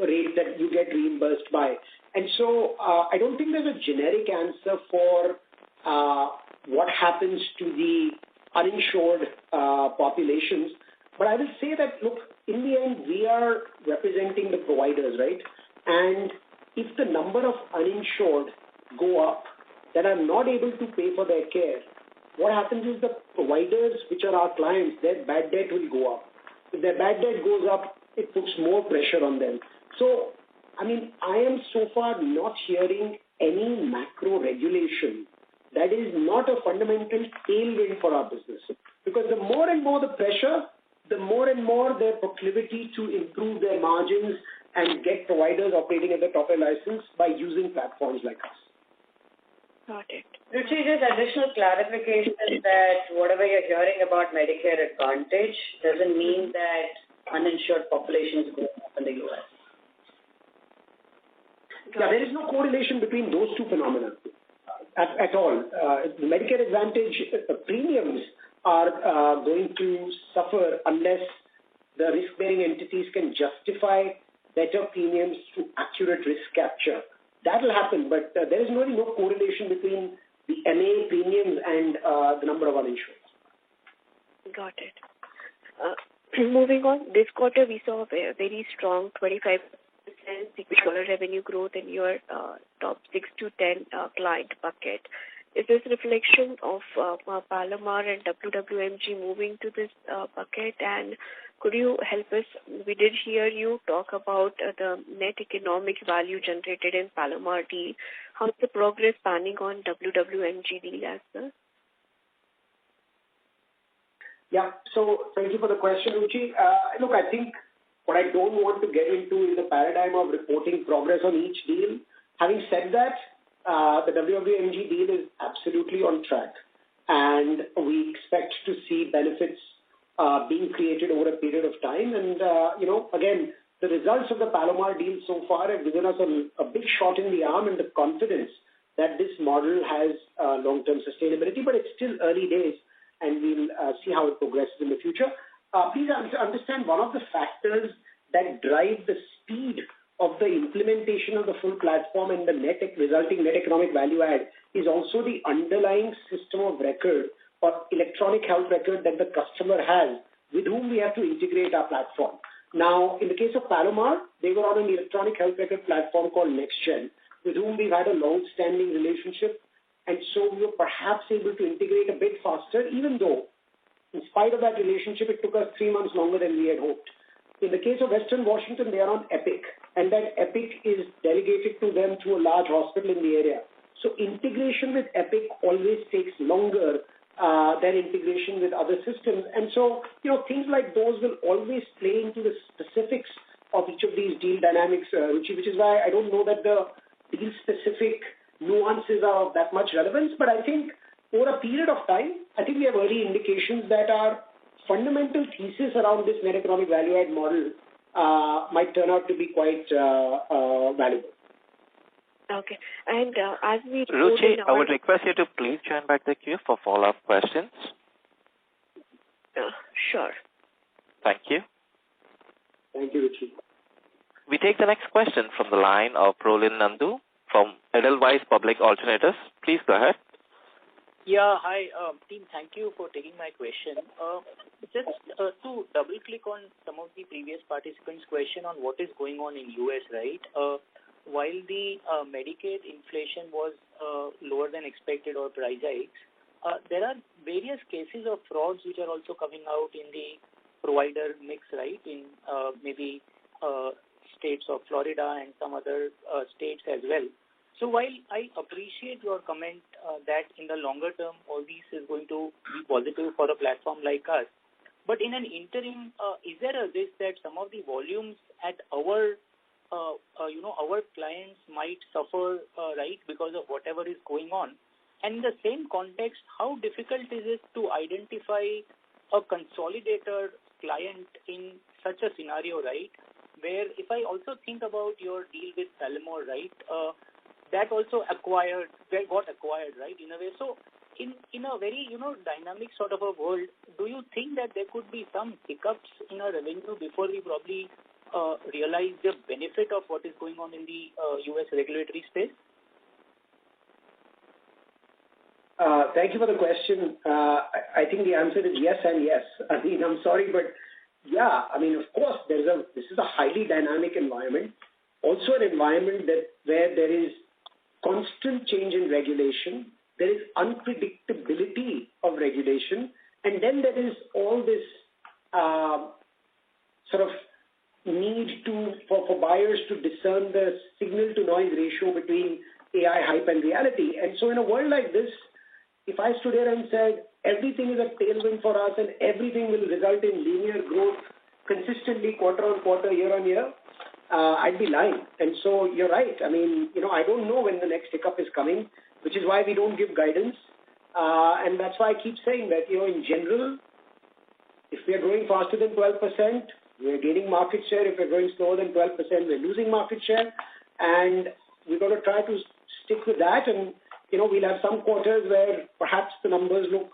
rate that you get reimbursed by. And so I don't think there's a generic answer for what happens to the uninsured populations. But I will say that, look, in the end, we are representing the providers, right? And if the number of uninsured go up that are not able to pay for their care, what happens is the providers, which are our clients, their bad debt will go up. If their bad debt goes up, it puts more pressure on them. So, I am so far not hearing any macro regulation that is not a fundamental tailwind for our business. Because the more and more the pressure, the more and more their proclivity to improve their margins and get providers operating at the top of license by using platforms like us.
Got it.
Ruchi, just additional clarification that whatever you're hearing about Medicare Advantage doesn't mean that uninsured populations go up in the U.S.
Yeah, there is no correlation between those two phenomena at all. Medicare Advantage premiums are going to suffer unless the risk-bearing entities can justify better premiums through accurate risk capture. That will happen, but there is really no correlation between the MA premiums and the number of uninsured.
Got it. Moving on, this quarter we saw a very strong 25% sequential revenue growth in your top 6 to 10 client bucket. Is this reflection of Palomar and WWMG moving to this bucket? And could you help us? We did hear you talk about the net economic value generated in Palomar deal. How's the progress panning on WWMG deal as well?
Yeah, so thank you for the question, Ruchi. Look, I think what I don't want to get into is the paradigm of reporting progress on each deal. Having said that, the WWMG deal is absolutely on track, and we expect to see benefits being created over a period of time. And, again, the results of the Palomar deal so far have given us a big shot in the arm and the confidence that this model has long-term sustainability, but it's still early days, and we'll see how it progresses in the future. Please understand one of the factors that drive the speed of the implementation of the full platform and the resulting net economic value add is also the underlying system of record or electronic health record that the customer has with whom we have to integrate our platform. Now, in the case of Palomar, they were on an electronic health record platform called NextGen, with whom we've had a long-standing relationship, and so we were perhaps able to integrate a bit faster, even though, in spite of that relationship, it took us 3 months longer than we had hoped. In the case of Western Washington, they are on Epic, and that Epic is delegated to them through a large hospital in the area. So integration with Epic always takes longer than integration with other systems. And so, things like those will always play into the specifics of each of these deal dynamics, which is why I don't know that the deal-specific nuances are of that much relevance. But I think over a period of time, I think we have early indications that our fundamental thesis around this net economic value add model might turn out to be quite valuable.
Okay. And as we...
Ruchi, I would request you to please join back the queue for follow-up questions.
Sure.
Thank you, Ruchi.
We take the next question from the line of Prolin Nandu from Edelweiss Public Alternatives. Please go ahead.
Yeah, hi, team. Thank you for taking my question. Just to double click on some of the previous participants' question on what is going on in US, right? While the Medicaid inflation was lower than expected or price hikes, there are various cases of frauds which are also coming out in the provider mix, right? In maybe states of Florida and some other states as well. So while I appreciate your comment that in the longer term all this is going to be positive for a platform like us, but in an interim, is there a risk that some of the volumes at our our clients might suffer, right, because of whatever is going on? And in the same context, how difficult is it to identify a consolidator client in such a scenario, right? Where if I also think about your deal with Palomar, right, that also got acquired, right, in a way. So in a very, dynamic sort of a world, do you think that there could be some hiccups in our revenue before we probably realize the benefit of what is going on in the US regulatory space?
Thank you for the question. I think the answer is yes and yes. I mean, I'm sorry, but yeah, I mean, of course, this is a highly dynamic environment. Also an environment where there is constant change in regulation, there is unpredictability of regulation, and then there is all this sort of need for buyers to discern the signal-to-noise ratio between AI hype and reality. And so in a world like this, if I stood here and said everything is a tailwind for us and everything will result in linear growth consistently quarter on quarter, year on year, I'd be lying. And so you're right. I mean, I don't know when the next hiccup is coming, which is why we don't give guidance. And that's why I keep saying that, in general, if we are growing faster than 12%, we're gaining market share. If we're growing slower than 12%, we're losing market share. And we're going to try to stick with that. And, we'll have some quarters where perhaps the numbers look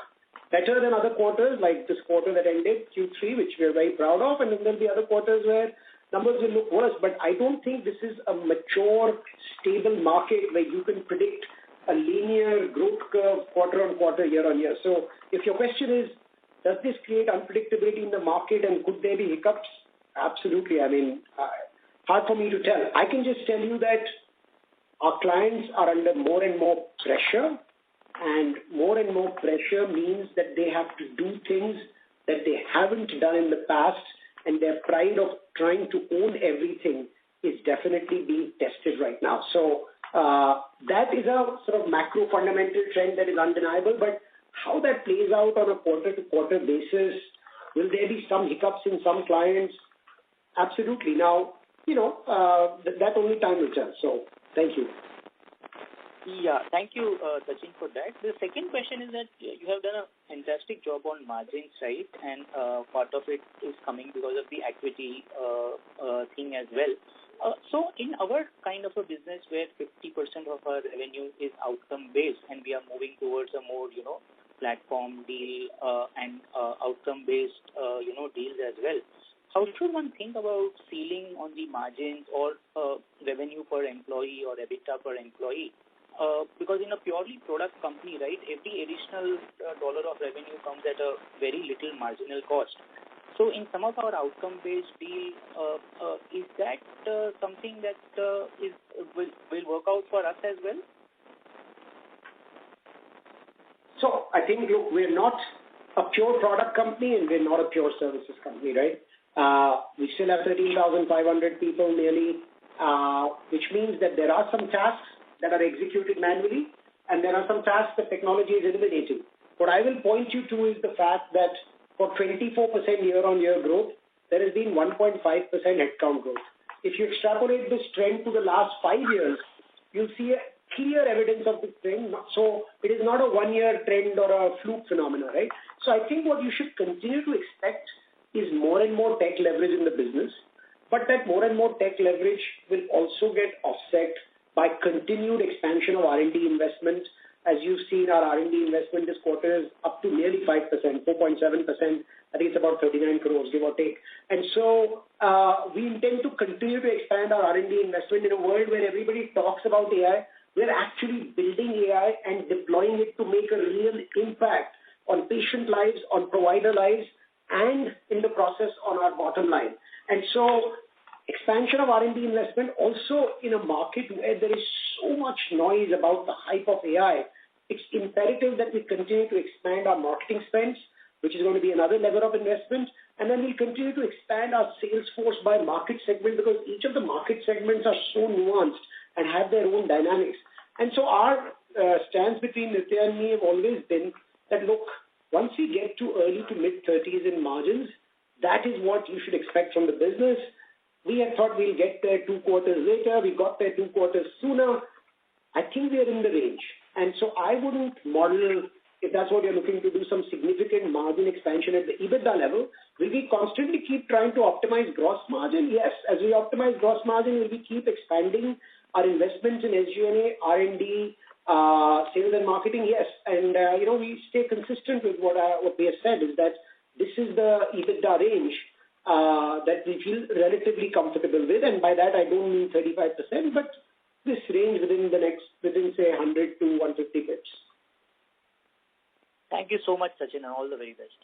better than other quarters, like this quarter that ended, Q3, which we're very proud of. And then there'll be other quarters where numbers will look worse. But I don't think this is a mature, stable market where you can predict a linear growth curve quarter on quarter, year on year. So if your question is, does this create unpredictability in the market and could there be hiccups? Absolutely. I mean, hard for me to tell. I can just tell you that our clients are under more and more pressure, and more pressure means that they have to do things that they haven't done in the past, and their pride of trying to own everything is definitely being tested right now. So that is a sort of macro fundamental trend that is undeniable, but how that plays out on a quarter-to-quarter basis, will there be some hiccups in some clients? Absolutely. Now, that only time will tell. So thank you.
Yeah, thank you, Sachin, for that. The second question is that you have done a fantastic job on margins, right? And part of it is coming because of the equity thing as well. So in our kind of a business where 50% of our revenue is outcome-based and we are moving towards a more, platform deal and outcome-based, deals as well, how should one think about ceiling on the margins or revenue per employee or EBITDA per employee? Because in a purely product company, right, every additional dollar of revenue comes at a very little marginal cost. So in some of our outcome-based deal, is that something that will work out for us as well?
So I think, look, we're not a pure product company and we're not a pure services company, right? We still have 13,500 people nearly, which means that there are some tasks that are executed manually and there are some tasks that technology is eliminating. What I will point you to is the fact that for 24% year-on-year growth, there has been 1.5% headcount growth. If you extrapolate this trend to the last 5 years, you'll see a clear evidence of this trend. So it is not a one-year trend or a fluke phenomena, right? So I think what you should continue to expect is more and more tech leverage in the business, but that more and more tech leverage will also get offset by continued expansion of R&D investment. As you've seen, our R&D investment this quarter is up to nearly 5%, 4.7%. I think it's about 39 crores, give or take. And so we intend to continue to expand our R&D investment in a world where everybody talks about AI. We're actually building AI and deploying it to make a real impact on patient lives, on provider lives, and in the process on our bottom line. And so expansion of R&D investment also in a market where there is so much noise about the hype of AI, it's imperative that we continue to expand our marketing spends, which is going to be another level of investment. And then we'll continue to expand our sales force by market segment because each of the market segments are so nuanced and have their own dynamics. And so our stance between Nitya and me have always been that, look, once we get to early to mid-30s in margins, that is what you should expect from the business. We had thought we'll get there 2 quarters later. We got there 2 quarters sooner. I think we are in the range. And so I wouldn't model, if that's what you're looking to do, some significant margin expansion at the EBITDA level. Will we constantly keep trying to optimize gross margin? Yes. As we optimize gross margin, will we keep expanding our investments in SG&A, R&D, sales and marketing? Yes. And, we stay consistent with what we have said is that this is the EBITDA range that we feel relatively comfortable with. And by that, I don't mean 35%, but this range within say 100 to 150 bits.
Thank you so much, Sachin, and all the very best.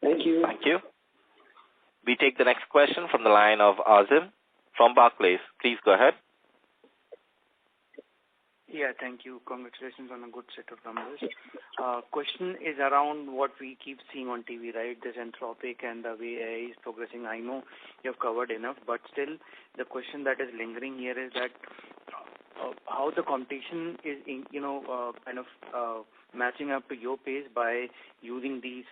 Thank you.
Thank you. We take the next question from the line of Azim from Barclays. Please go ahead.
Yeah, thank you. Congratulations on a good set of numbers. Question is around what we keep seeing on TV, right? This Anthropic and the way AI is progressing. I know you have covered enough, but still the question that is lingering here is that how the competition is, kind of matching up to your pace by using these,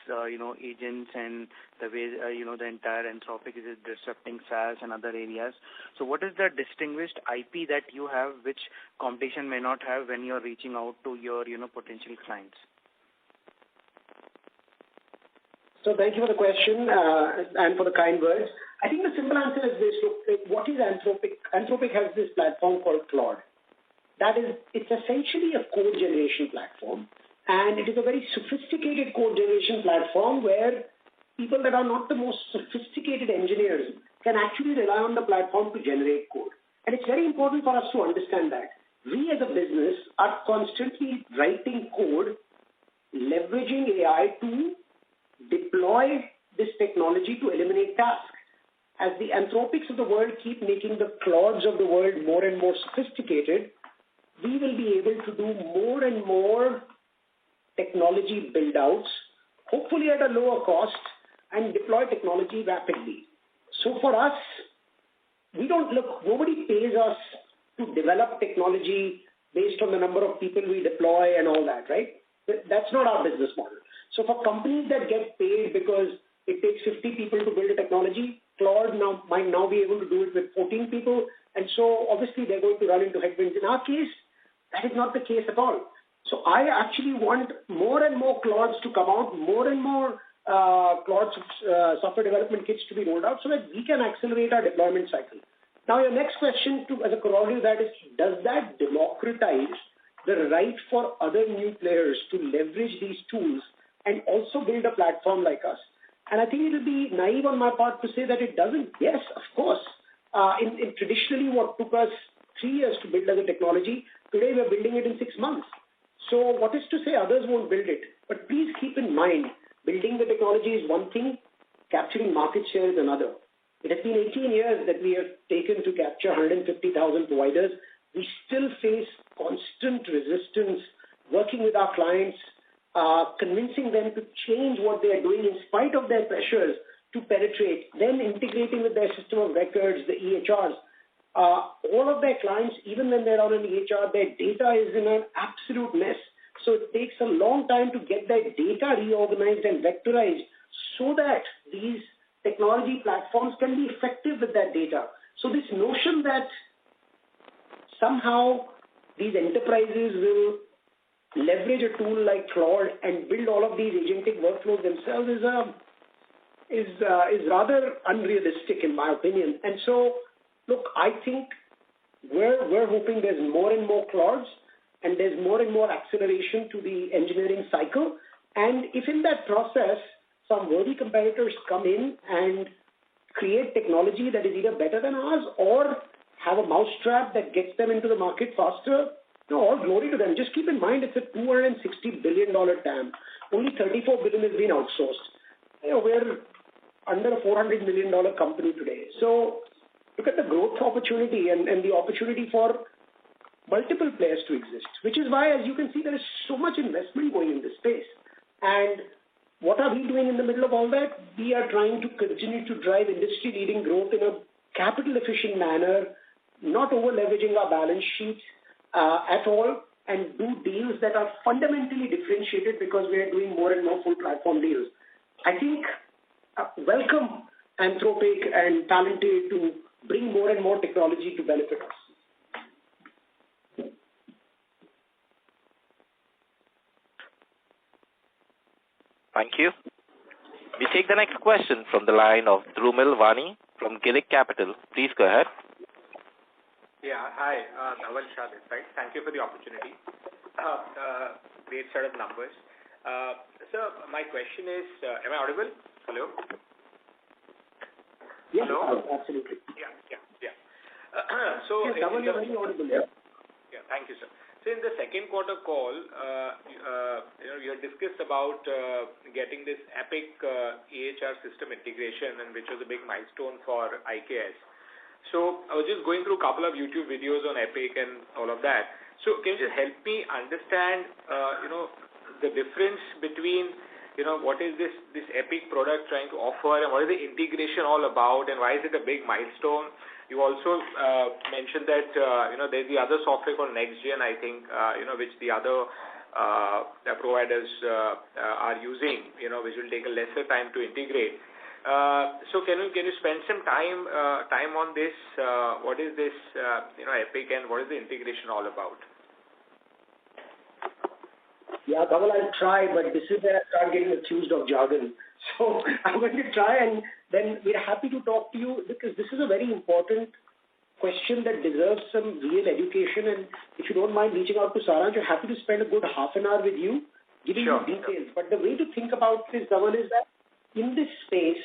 agents and the way, the entire Anthropic is disrupting SaaS and other areas. So what is the distinguished IP that you have which competition may not have when you're reaching out to your, potential clients?
So thank you for the question and for the kind words. I think the simple answer is this. Look, what is Anthropic? Anthropic has this platform called Claude. It's essentially a code generation platform, and it is a very sophisticated code generation platform where people that are not the most sophisticated engineers can actually rely on the platform to generate code. And it's very important for us to understand that. We as a business are constantly writing code, leveraging AI to deploy this technology to eliminate tasks. As the Anthropics of the world keep making the Claudes of the world more and more sophisticated, we will be able to do more and more technology build-outs, hopefully at a lower cost, and deploy technology rapidly. So for us, nobody pays us to develop technology based on the number of people we deploy and all that, right? That's not our business model. So for companies that get paid because it takes 50 people to build a technology, Claude might now be able to do it with 14 people. And so obviously they're going to run into headwinds. In our case, that is not the case at all. So I actually want more and more Claudes to come out, more and more Claude software development kits to be rolled out so that we can accelerate our deployment cycle. Now, your next question as a corollary of that is, does that democratize the right for other new players to leverage these tools and also build a platform like us? And I think it will be naive on my part to say that it doesn't. Yes, of course. In traditionally what took us 3 years to build as a technology, today we're building it in 6 months. So what is to say others won't build it? But please keep in mind, building the technology is one thing, capturing market share is another. It has been 18 years that we have taken to capture 150,000 providers. We still face constant resistance working with our clients, convincing them to change what they are doing in spite of their pressures to penetrate, then integrating with their system of records, the EHRs. All of their clients, even when they're on an EHR, their data is in an absolute mess. So it takes a long time to get their data reorganized and vectorized so that these technology platforms can be effective with that data. So this notion that somehow these enterprises will leverage a tool like Claude and build all of these agentic workflows themselves is rather unrealistic in my opinion. And so, look, I think we're hoping there's more and more Claudes and there's more and more acceleration to the engineering cycle. And if in that process, some worthy competitors come in and create technology that is either better than ours or have a mousetrap that gets them into the market faster, all glory to them. Just keep in mind, it's a $260 billion TAM. Only $34 billion has been outsourced. We're under a $400 million company today. So look at the growth opportunity and the opportunity for multiple players to exist, which is why, as you can see, there is so much investment going in this space. And what are we doing in the middle of all that? We are trying to continue to drive industry-leading growth in a capital-efficient manner, not over-leveraging our balance sheet at all, and do deals that are fundamentally differentiated because we are doing more and more full platform deals. I think welcome Anthropic and Talented to bring more and more technology to benefit us.
Thank you. We take the next question from the line of Drumil Vani from Girik Capital. Please go ahead.
Yeah, hi, Dhaval Shah this side. Thank you for the opportunity. Great set of numbers. Sir, my question is, am I audible? Hello?
Yes,
hello?
Absolutely.
Yeah.
So, yes, Dhaval, you're very audible. Yeah,
thank you, sir. So in the second quarter call, you had discussed about getting this Epic EHR system integration, and which was a big milestone for IKS. So I was just going through a couple of YouTube videos on Epic and all of that. So can you just help me understand, the difference between, what is this Epic product trying to offer, and what is the integration all about, and why is it a big milestone? You also mentioned that, there's the other software called NextGen, I think, which the other providers are using, which will take a lesser time to integrate. So can you spend some time on this? What is this, Epic, and what is the integration all about?
Yeah, Dhaval, I'll try, but this is where I start getting accused of jargon. So I'm going to try, and then we're happy to talk to you because this is a very important question that deserves some real education. And if you don't mind reaching out to Saransh, you're happy to spend a good half an hour with you, giving you details. But the way to think about this, Dhaval, is that in this space,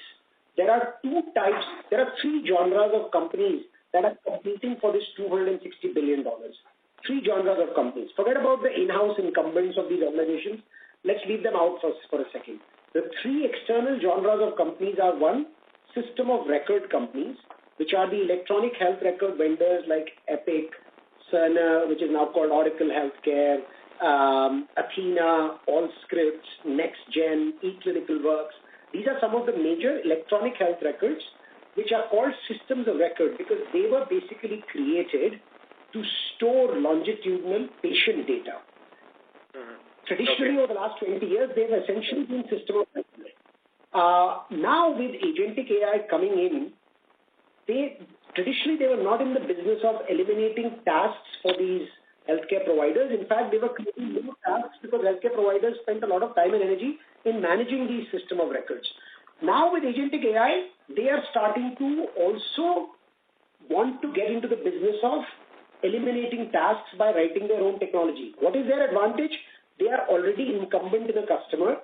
there are three genres of companies that are competing for this $260 billion. Three genres of companies. Forget about the in-house incumbents of these organizations. Let's leave them out for a second. The three external genres of companies are: one, system of record companies, which are the electronic health record vendors like Epic, Cerner, which is now called Oracle Healthcare, Athena, Allscripts, NextGen, eClinicalWorks. These are some of the major electronic health records, which are called systems of record because they were basically created to store longitudinal patient data. Traditionally, over the last 20 years, they've essentially been system of record. Now, with agentic AI coming in, traditionally they were not in the business of eliminating tasks for these healthcare providers. In fact, they were creating new tasks because healthcare providers spent a lot of time and energy in managing these system of records. Now, with agentic AI, they are starting to also want to get into the business of eliminating tasks by writing their own technology. What is their advantage? They are already incumbent in a customer.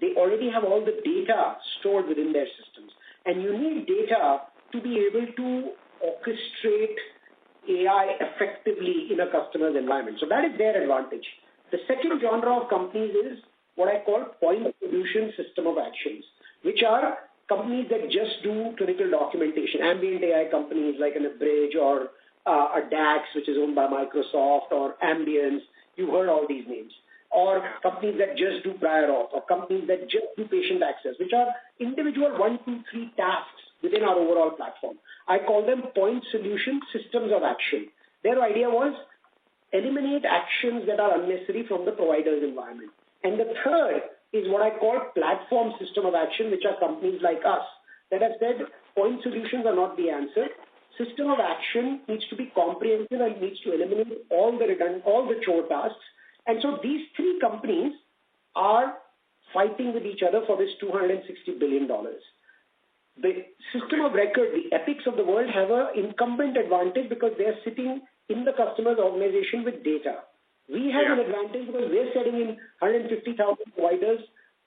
They already have all the data stored within their systems. And you need data to be able to orchestrate AI effectively in a customer's environment. So that is their advantage. The second genre of companies is what I call point solution system of actions, which are companies that just do clinical documentation, ambient AI companies like an Abridge or a DAX, which is owned by Microsoft, or Ambience. You heard all these names. Or companies that just do prior auth, or companies that just do patient access, which are individual 1, 2, 3 tasks within our overall platform. I call them point solution systems of action. Their idea was eliminate actions that are unnecessary from the provider's environment. And the third is what I call platform system of action, which are companies like us that have said point solutions are not the answer. System of action needs to be comprehensive and needs to eliminate all the chore tasks And so these three companies are fighting with each other for this $260 billion. The system of record, the epics of the world have an incumbent advantage because they are sitting in the customer's organization with data. We have an advantage because we're setting in 150,000 providers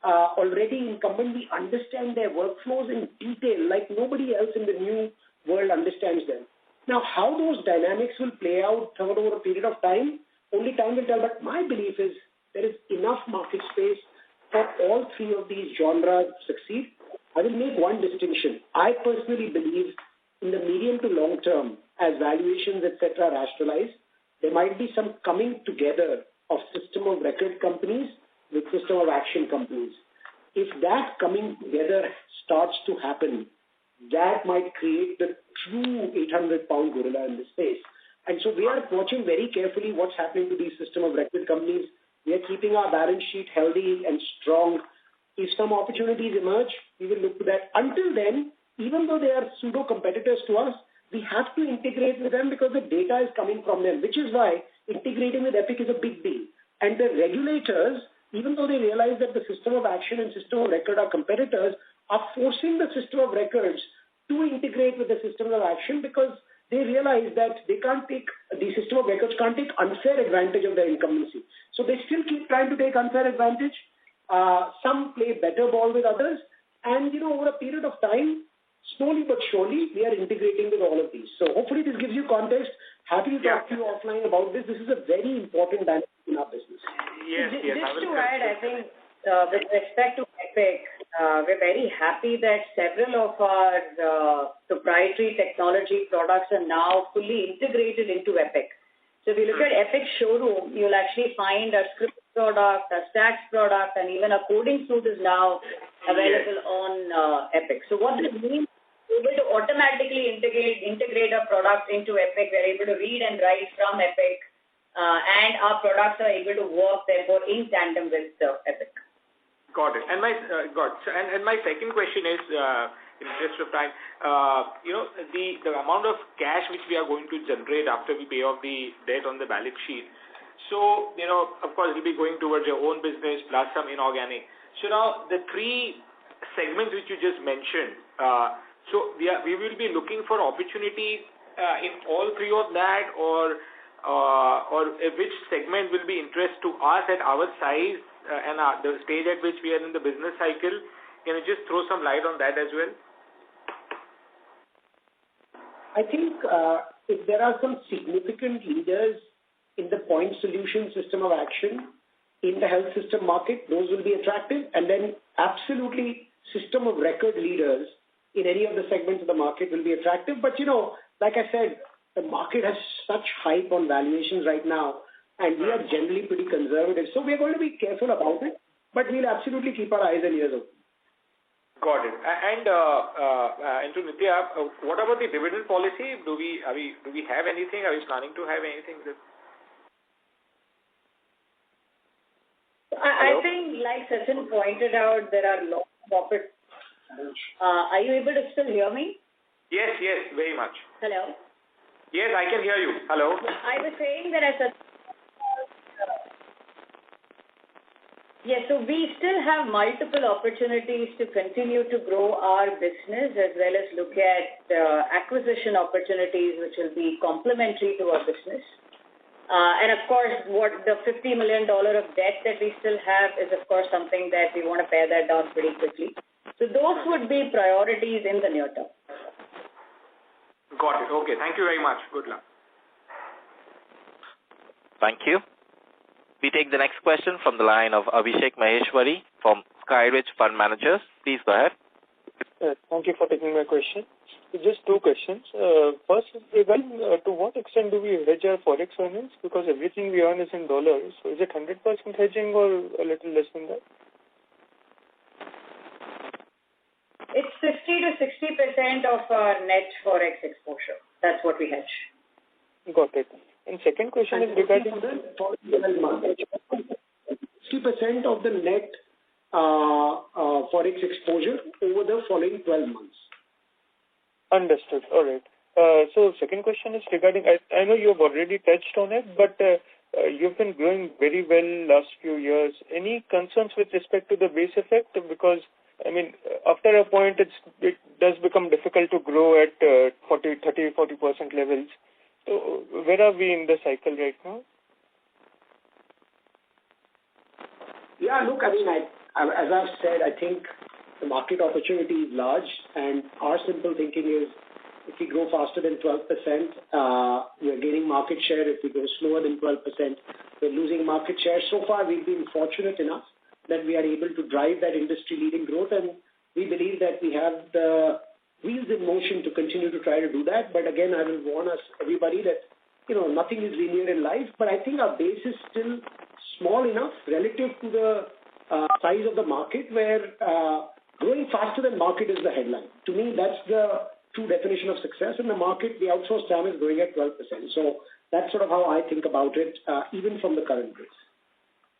already incumbent. We understand their workflows in detail like nobody else in the new world understands them. Now, how those dynamics will play out over a period of time, only time will tell. But my belief is there is enough market space for all three of these genres to succeed. I will make one distinction. I personally believe in the medium to long term, as valuations, etc., rationalize, there might be some coming together of system of record companies with system of action companies. If that coming together starts to happen, that might create the true 800-pound gorilla in the space. And so we are watching very carefully what's happening to these system of record companies. We are keeping our balance sheet healthy and strong. If some opportunities emerge, we will look to that. Until then, even though they are pseudo-competitors to us, we have to integrate with them because the data is coming from them, which is why integrating with Epic is a big deal. And the regulators, even though they realize that the system of action and system of record are competitors, are forcing the system of records to integrate with the system of action because they realize that the system of records can't take unfair advantage of their incumbency. So they still keep trying to take unfair advantage. Some play better ball with others. And, over a period of time, slowly but surely, we are integrating with all of these. So hopefully this gives you context. Happy to talk to you offline about this. This is a very important dynamic in our business.
Yes. Just to add, I think with respect to Epic, we're very happy that several of our proprietary technology products are now fully integrated into Epic. So if you look at Epic Showroom, you'll actually find our script product, our stats product, and even our coding suite is now available on Epic. So what this means, we're able to automatically integrate our product into Epic. We're able to read and write from Epic, and our products are able to work, therefore, in tandem with Epic.
Got it. And my second question is, in the interest of time, the amount of cash which we are going to generate after we pay off the debt on the balance sheet. So, of course, it will be going towards your own business plus some inorganic. So now the three segments which you just mentioned, so we will be looking for opportunities in all three of that, or which segment will be interest to us at our size and the stage at which we are in the business cycle. Can you just throw some light on that as well?
I think if there are some significant leaders in the point solution system of action in the health system market, those will be attractive. And then absolutely system of record leaders in any of the segments of the market will be attractive. But, like I said, the market has such hype on valuations right now, and we are generally pretty conservative. So we're going to be careful about it, but we'll absolutely keep our eyes and ears open.
Got it. And to Nithya, what about the dividend policy? Do we have anything? Are we planning to have anything?
I think, like Sachin pointed out, there are lots of opportunities. Are you able to still hear me?
Yes, very much.
Hello?
Yes, I can hear you. Hello?
I was saying that yes, so we still have multiple opportunities to continue to grow our business as well as look at acquisition opportunities which will be complementary to our business. And of course, what the $50 million of debt that we still have is, of course, something that we want to pare that down pretty quickly. So those would be priorities in the near term.
Got it. Okay. Thank you very much. Good luck.
Thank you. We take the next question from the line of Abhishek Maheshwari from Skyridge Fund Managers. Please go ahead.
Thank you for taking my question. Just two questions. First, to what extent do we hedge our forex earnings? Because everything we earn is in dollars. So is it 100% hedging or a little less than that?
It's 50 to 60% of our net forex exposure. That's what we hedge.
Got it. And second question is regarding
60% of the net forex exposure over the following 12 months.
Understood. All right. So second question is regarding, I know you have already touched on it, but you've been growing very well last few years. Any concerns with respect to the base effect? Because, I mean, after a point, it does become difficult to grow at 40% levels. So where are we in the cycle right now?
Yeah, look, I mean, as I've said, I think the market opportunity is large, and our simple thinking is if we grow faster than 12%, we're gaining market share. If we go slower than 12%, we're losing market share. So far, we've been fortunate enough that we are able to drive that industry-leading growth, and we believe that we have the wheels in motion to continue to try to do that. But again, I will warn everybody that, nothing is linear in life, but I think our base is still small enough relative to the size of the market where growing faster than market is the headline. To me, that's the true definition of success in the market. The outsourced TAM is growing at 12%. So that's sort of how I think about it, even from the current base.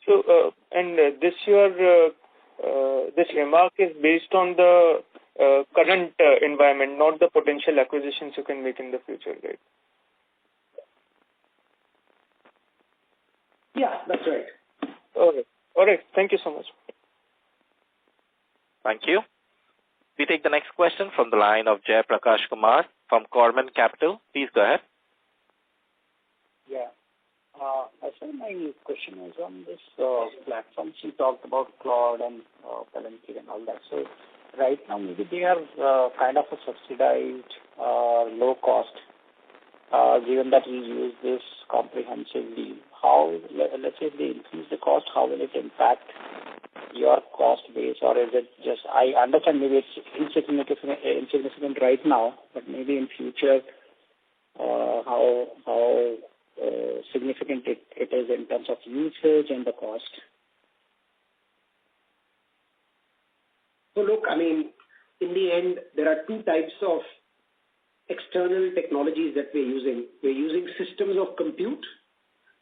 So, and this year, this remark is based on the current environment, not the potential acquisitions you can make in the future, right?
Yeah, that's right.
Okay. All right. Thank you so much.
Thank you. We take the next question from the line of Jay Prakash Kumar from Corman Capital. Please go ahead.
Yeah. I said my question is on this platforms you talked about, Claude and Palantir and all that. So right now, maybe they are kind of a subsidized, low cost, given that we use this comprehensively. How, let's say they increase the cost, how will it impact your cost base, or is it just, I understand maybe it's insignificant right now, but maybe in future, how significant it is in terms of usage and the cost?
So look, I mean, in the end, there are two types of external technologies that we're using. We're using systems of compute,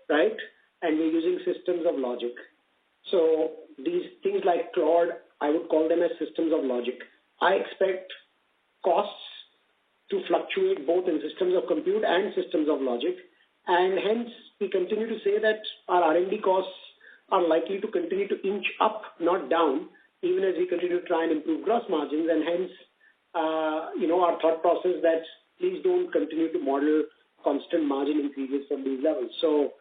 right? And we're using systems of logic. So these things like Claude, I would call them as systems of logic. I expect costs to fluctuate both in systems of compute and systems of logic. And hence, we continue to say that our R&D costs are likely to continue to inch up, not down, even as we continue to try and improve gross margins. And hence, our thought process that please don't continue to model constant margin increases from these levels. So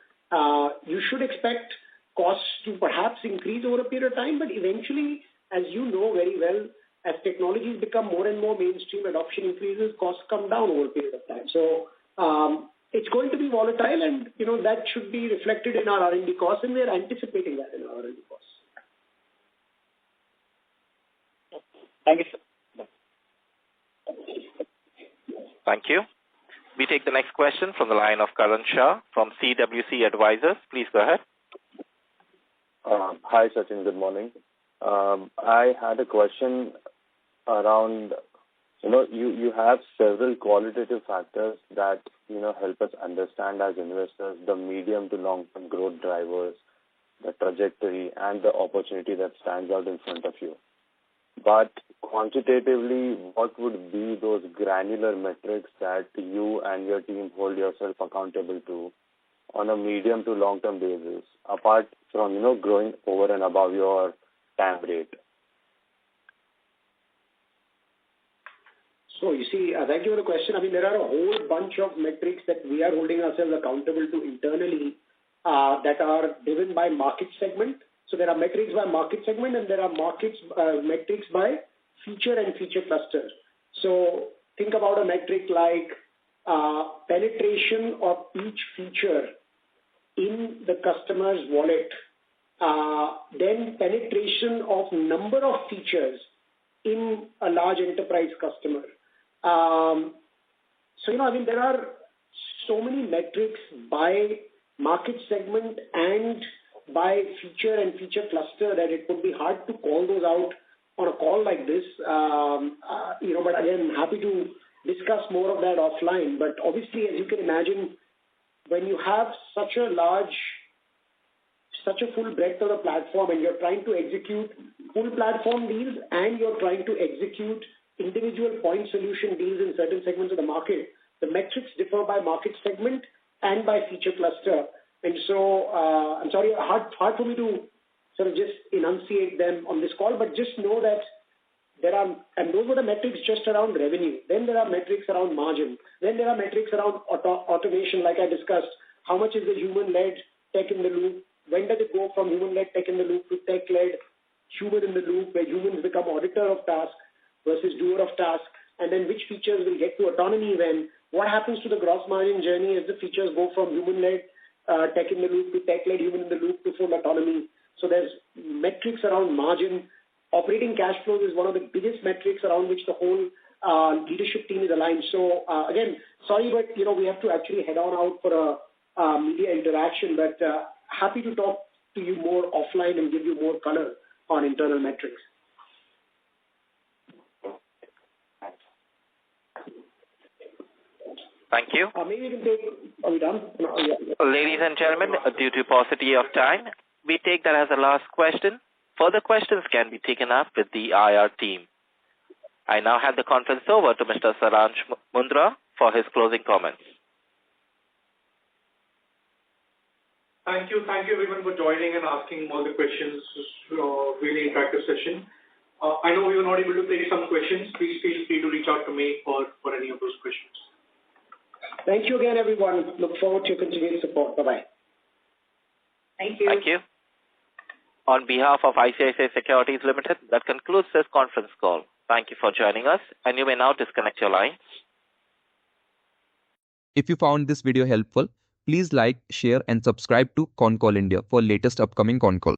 you should expect costs to perhaps increase over a period of time, but eventually, as you know very well, as technologies become more and more mainstream, adoption increases, costs come down over a period of time. So it's going to be volatile, and that should be reflected in our R&D costs, and we're anticipating that in our R&D costs.
Thank you, sir.
Thank you. We take the next question from the line of Karan Shah from CWC Advisors. Please go ahead.
Hi, Sachin. Good morning. I had a question around, you have several qualitative factors that, help us understand as investors the medium to long-term growth drivers, the trajectory, and the opportunity that stands out in front of you. But quantitatively, what would be those granular metrics that you and your team hold yourself accountable to on a medium to long-term basis, apart from, growing over and above your TAM rate?
So you see, thank you for the question. I mean, there are a whole bunch of metrics that we are holding ourselves accountable to internally that are driven by market segment. So there are metrics by market segment, and there are metrics by feature and feature cluster. So think about a metric like penetration of each feature in the customer's wallet, then penetration of number of features in a large enterprise customer. There are so many metrics by market segment and by feature and feature cluster that it would be hard to call those out on a call like this. But again, happy to discuss more of that offline. But obviously, as you can imagine, when you have such a full breadth of the platform and you're trying to execute full platform deals and you're trying to execute individual point solution deals in certain segments of the market, the metrics differ by market segment and by feature cluster. And so I'm sorry, hard for me to sort of just enunciate them on this call, but just know that there are, and those were the metrics just around revenue. Then there are metrics around margin. Then there are metrics around automation, like I discussed. How much is the human-led tech in the loop? When does it go from human-led tech in the loop to tech-led human in the loop, where humans become auditor of task versus doer of task? And then which features will get to autonomy when? What happens to the gross margin journey as the features go from human-led tech in the loop to tech-led human in the loop to full autonomy? So there's metrics around margin. Operating cash flows is one of the biggest metrics around which the whole leadership team is aligned. So again, sorry, but we have to actually head on out for a media interaction. But happy to talk to you more offline and give you more color on internal metrics.
Thank you.
Maybe we can take. Are we done? No, yeah.
Ladies and gentlemen, due to paucity of time, we take that as the last question. Further questions can be taken up with the IR team. I now hand the conference over to Mr. Saransh Mundra for his closing comments.
Thank you everyone for joining and asking all the questions. Really interactive session. I know we were not able to take some questions. Please feel free to reach out to me for any of those questions.
Thank you again, everyone. Look forward to your continued support. Bye-bye.
Thank you.
Thank you. On behalf of ICICI Securities Limited, that concludes this conference call. Thank you for joining us, and you may now disconnect your line.
If you found this video helpful, please like, share and subscribe to Concall India for latest upcoming Concall.